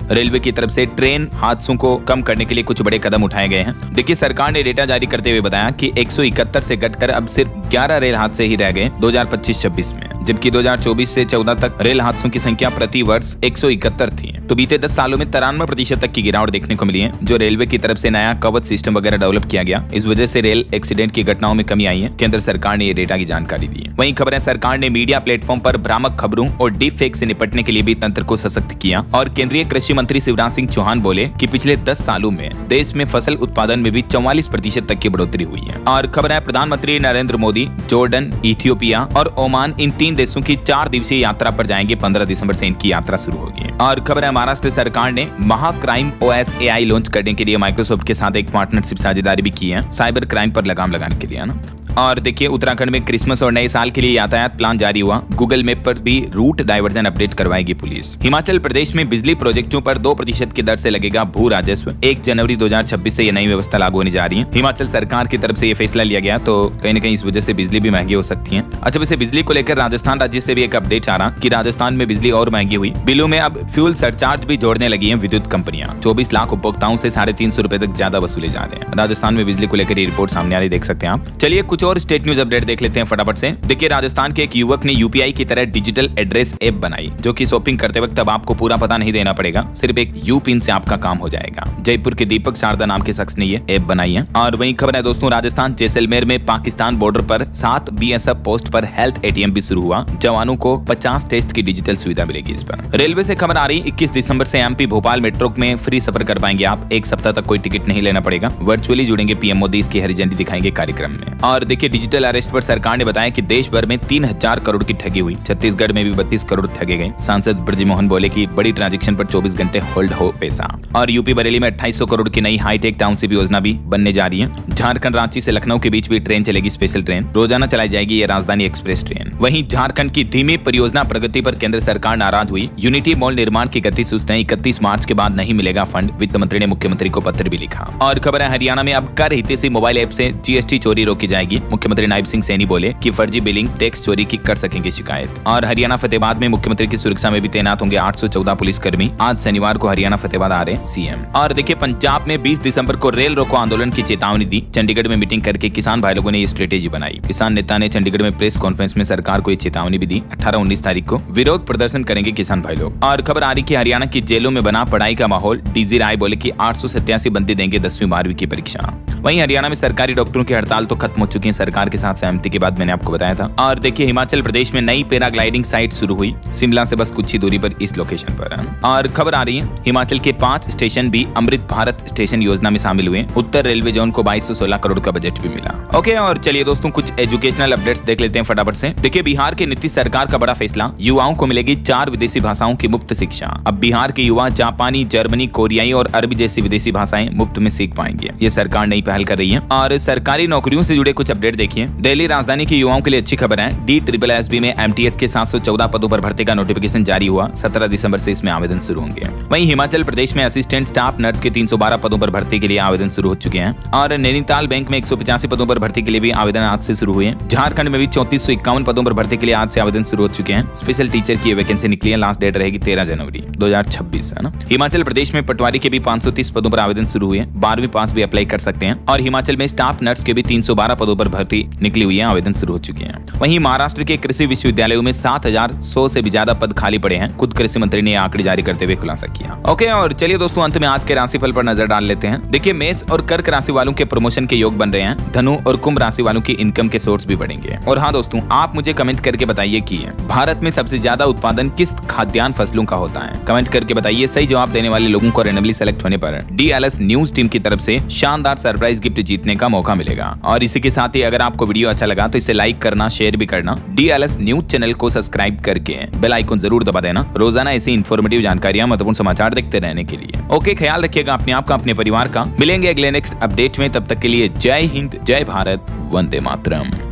रेलवे की तरफ से ट्रेन हादसों को कम करने के लिए कुछ बड़े कदम उठाए गए हैं। देखिए, सरकार ने डेटा जारी करते हुए बताया कि 171 से घटकर अब सिर्फ 11 रेल हादसे ही रह गए 2025-26 में, जबकि 2024 से 14 तक रेल हादसों की संख्या प्रति वर्ष 171 थी। तो बीते 10 सालों में 93% तक की गिरावट देखने को मिली है, जो रेलवे की तरफ से नया कवच सिस्टम वगैरह डेवलप किया गया। इस वजह से रेल एक्सीडेंट की घटनाओं में कमी आई है। केंद्र सरकार ने ये डेटा की जानकारी दी है। वहीं खबर है, सरकार ने मीडिया प्लेटफॉर्म पर भ्रामक खबरों और डीप फेक से निपटने के लिए भी तंत्र को सशक्त किया। और केंद्रीय कृषि मंत्री शिवराज सिंह चौहान बोले कि पिछले 10 सालों में देश में फसल उत्पादन में भी 44% तक की बढ़ोतरी हुई है। और खबर है, प्रधानमंत्री नरेंद्र मोदी जॉर्डन, इथियोपिया और ओमान, इन 3 देशों की 4 दिवसीय यात्रा पर जाएंगे। 15 दिसंबर से इनकी यात्रा शुरू होगी। और खबर है, महाराष्ट्र सरकार ने महाक्राइम OS AI लॉन्च करने के लिए माइक्रोसॉफ्ट के साथ एक पार्टनरशिप साझेदारी भी की है, साइबर क्राइम पर लगाम लगाने के लिए, ना। और देखिए, उत्तराखंड में क्रिसमस और नए साल के लिए यातायात प्लान जारी हुआ। गूगल मैप पर भी रूट डाइवर्जन अपडेट करवाएगी पुलिस। हिमाचल प्रदेश में बिजली प्रोजेक्टों पर 2% की दर से लगेगा भू राजस्व। 1 जनवरी 2026 से यह नई व्यवस्था लागू होने जा रही है। हिमाचल सरकार की तरफ से यह फैसला लिया गया, तो कहीं न कहीं इस वजह से बिजली भी महंगी हो सकती है। अच्छा, वैसे बिजली को लेकर राजस्थान राज्य से भी एक अपडेट आ रहा कि राजस्थान में बिजली और महंगी हुई। बिलों में अब फ्यूल सरचार्ज भी जोड़ने लगी है विद्युत कंपनियां। 24 लाख उपभोक्ताओं से 350 रुपए तक ज्यादा वसूले जा रहे हैं। राजस्थान में बिजली को लेकर ये रिपोर्ट सामने आ रही, देख सकते हैं आप। चलिए कुछ और स्टेट न्यूज अपडेट देख लेते हैं फटाफट से। देखिए, राजस्थान के एक युवक ने UPI की तरह डिजिटल एड्रेस ऐप बनाई, जो कि शॉपिंग करते वक्त अब आपको पूरा पता नहीं देना पड़ेगा, सिर्फ एक UPIN से आपका काम हो जाएगा। जयपुर के दीपक शारदा नाम के शख्स ने ये ऐप बनाई है। और वहीं खबर है दोस्तों, राजस्थान जैसलमेर में पाकिस्तान बॉर्डर पर 7 BSF पोस्ट पर हेल्थ ATM भी शुरू हुआ। जवानों को 50 टेस्ट की डिजिटल सुविधा मिलेगी इस पर। रेलवे से खबर आ रही, 21 दिसंबर से MP भोपाल मेट्रो में फ्री सफर कर पाएंगे आप। 1 सप्ताह तक कोई टिकट नहीं लेना पड़ेगा। वर्चुअली जुड़ेंगे PM मोदी, इसकी हरी झंडी दिखाएंगे कार्यक्रम में। और देखिए, डिजिटल अरेस्ट पर सरकार ने बताया कि देश भर में 3000 करोड़ की ठगी हुई। छत्तीसगढ़ में भी 32 करोड़ ठगे गए। सांसद ब्रजमोहन बोले कि बड़ी ट्रांजैक्शन पर 24 घंटे होल्ड हो पैसा। और यूपी बरेली में 2800 करोड़ की नई हाईटेक टाउनशिप योजना भी बनने जा रही है। झारखंड रांची से लखनऊ के बीच भी ट्रेन चलेगी, स्पेशल ट्रेन। रोजाना चलाई जाएगी ये राजधानी एक्सप्रेस ट्रेन। वहीं झारखंड की धीमी परियोजना प्रगति पर केंद्र सरकार नाराज हुई। यूनिटी मॉल निर्माण की गति सुस्ते, 31 मार्च के बाद नहीं मिलेगा फंड। वित्त मंत्री ने मुख्यमंत्री को पत्र भी लिखा। और खबर है, हरियाणा में अब कर हितैषी मोबाइल ऐप से GST चोरी रोकी जाएगी। मुख्यमंत्री नायब सिंह सैनी बोले कि फर्जी बिलिंग, टैक्स चोरी की कर सकेंगे शिकायत। और हरियाणा फतेहाबाद में मुख्यमंत्री की सुरक्षा में भी तैनात होंगे 814 पुलिसकर्मी। आज शनिवार को हरियाणा फतेहाबाद आ रहे CM। और देखिए, पंजाब में 20 दिसंबर को रेल रोको आंदोलन की चेतावनी दी। चंडीगढ़ में मीटिंग करके किसान भाई लोगों ने ये स्ट्रेटेजी बनाई। किसान नेता ने चंडीगढ़ में प्रेस कॉन्फ्रेंस में सरकार को ये चेतावनी भी दी। 18-19 तारीख को विरोध प्रदर्शन करेंगे किसान भाई लोग। और खबर आ रही कि हरियाणा की जेलों में बना पढ़ाई का माहौल। DG राय बोले कि 887 बंदी देंगे 10वीं 12वीं की परीक्षा। वहीं हरियाणा में सरकारी डॉक्टरों की हड़ताल तो खत्म हो चुकी है सरकार के साथ सहमति के बाद, मैंने आपको बताया था। और देखिए, हिमाचल प्रदेश में नई पैराग्लाइडिंग साइट शुरू हुई, शिमला से बस कुछ ही दूरी पर इस लोकेशन पर। और खबर आ रही है, हिमाचल के 5 स्टेशन भी अमृत भारत स्टेशन योजना में शामिल हुए। उत्तर रेलवे जोन को 2216 करोड़ का बजट भी मिला। ओके, और चलिए दोस्तों, कुछ एजुकेशनल अपडेट्स देख लेते हैं फटाफट से। देखिए, बिहार के नीतीश सरकार का बड़ा फैसला, युवाओं को मिलेगी 4 विदेशी भाषाओं की मुफ्त शिक्षा। अब बिहार के युवा जापानी, जर्मनी, कोरियाई और अरबी जैसी विदेशी भाषाएं मुफ्त में सीख पाएंगे। ये सरकार नई पहल कर रही है। और सरकारी नौकरियों से जुड़े कुछ अपडेट देखिए। दिल्ली राजधानी के युवाओं के लिए अच्छी खबर है। DSSB में MTS के 714 पदों पर भर्ती का नोटिफिकेशन जारी हुआ। 17 दिसंबर से इसमें आवेदन शुरू होंगे। वहीं हिमाचल प्रदेश में असिस्टेंट स्टाफ नर्स के 312 पदों पर भर्ती के लिए आवेदन शुरू हो चुके हैं। और नैनीताल बैंक में 185 पदों पर भर्ती के लिए भी आवेदन आज से शुरू हुए हैं। झारखंड में भी 3451 पदों पर भर्ती के लिए आज से आवेदन शुरू हो चुके हैं। स्पेशल टीचर की वैकेंसी निकली है। लास्ट डेट रहेगी 13 जनवरी 2026, है ना। हिमाचल प्रदेश में पटवारी के भी 530 पदों पर आवेदन शुरू हुए। 12वीं पास भी अप्लाई कर सकते हैं। और हिमाचल में स्टाफ नर्स के भी 312 पदों पर भर्ती निकली हुई है, आवेदन शुरू हो चुके हैं। वहीं महाराष्ट्र के कृषि विश्वविद्यालयों में 7100 से भी ज्यादा पद खाली पड़े हैं। खुद कृषि मंत्री ने आंकड़े जारी करते हुए खुलासा किया। ओके, और चलिए दोस्तों, अंत में आज के राशिफल पर नजर डाल लेते हैं। देखिए, मेष और कर्क राशि वालों के प्रमोशन के योग बन रहे हैं। धनु और कुंभ राशि वालों की इनकम के सोर्स भी बढ़ेंगे। और हाँ दोस्तों, आप मुझे कमेंट करके बताइए कि भारत में सबसे ज्यादा उत्पादन किस खाद्यान्न फसलों का होता है। कमेंट करके बताइए। सही जवाब देने वाले लोगों को रैंडमली सेलेक्ट होने पर DLS न्यूज टीम की तरफ से शानदार सरप्राइज गिफ्ट जीतने का मौका मिलेगा। और इसी के साथ साथ ही अगर आपको वीडियो अच्छा लगा तो इसे लाइक करना, शेयर भी करना। DLS न्यूज चैनल को सब्सक्राइब करके बेल आइकन जरूर दबा देना रोजाना ऐसी इन्फॉर्मेटिव जानकारियां, महत्वपूर्ण समाचार देखते रहने के लिए। ओके, ख्याल रखिएगा अपने आप का, अपने परिवार का। मिलेंगे अगले नेक्स्ट अपडेट में, तब तक के लिए जय हिंद, जय भारत, वंदे मातरम।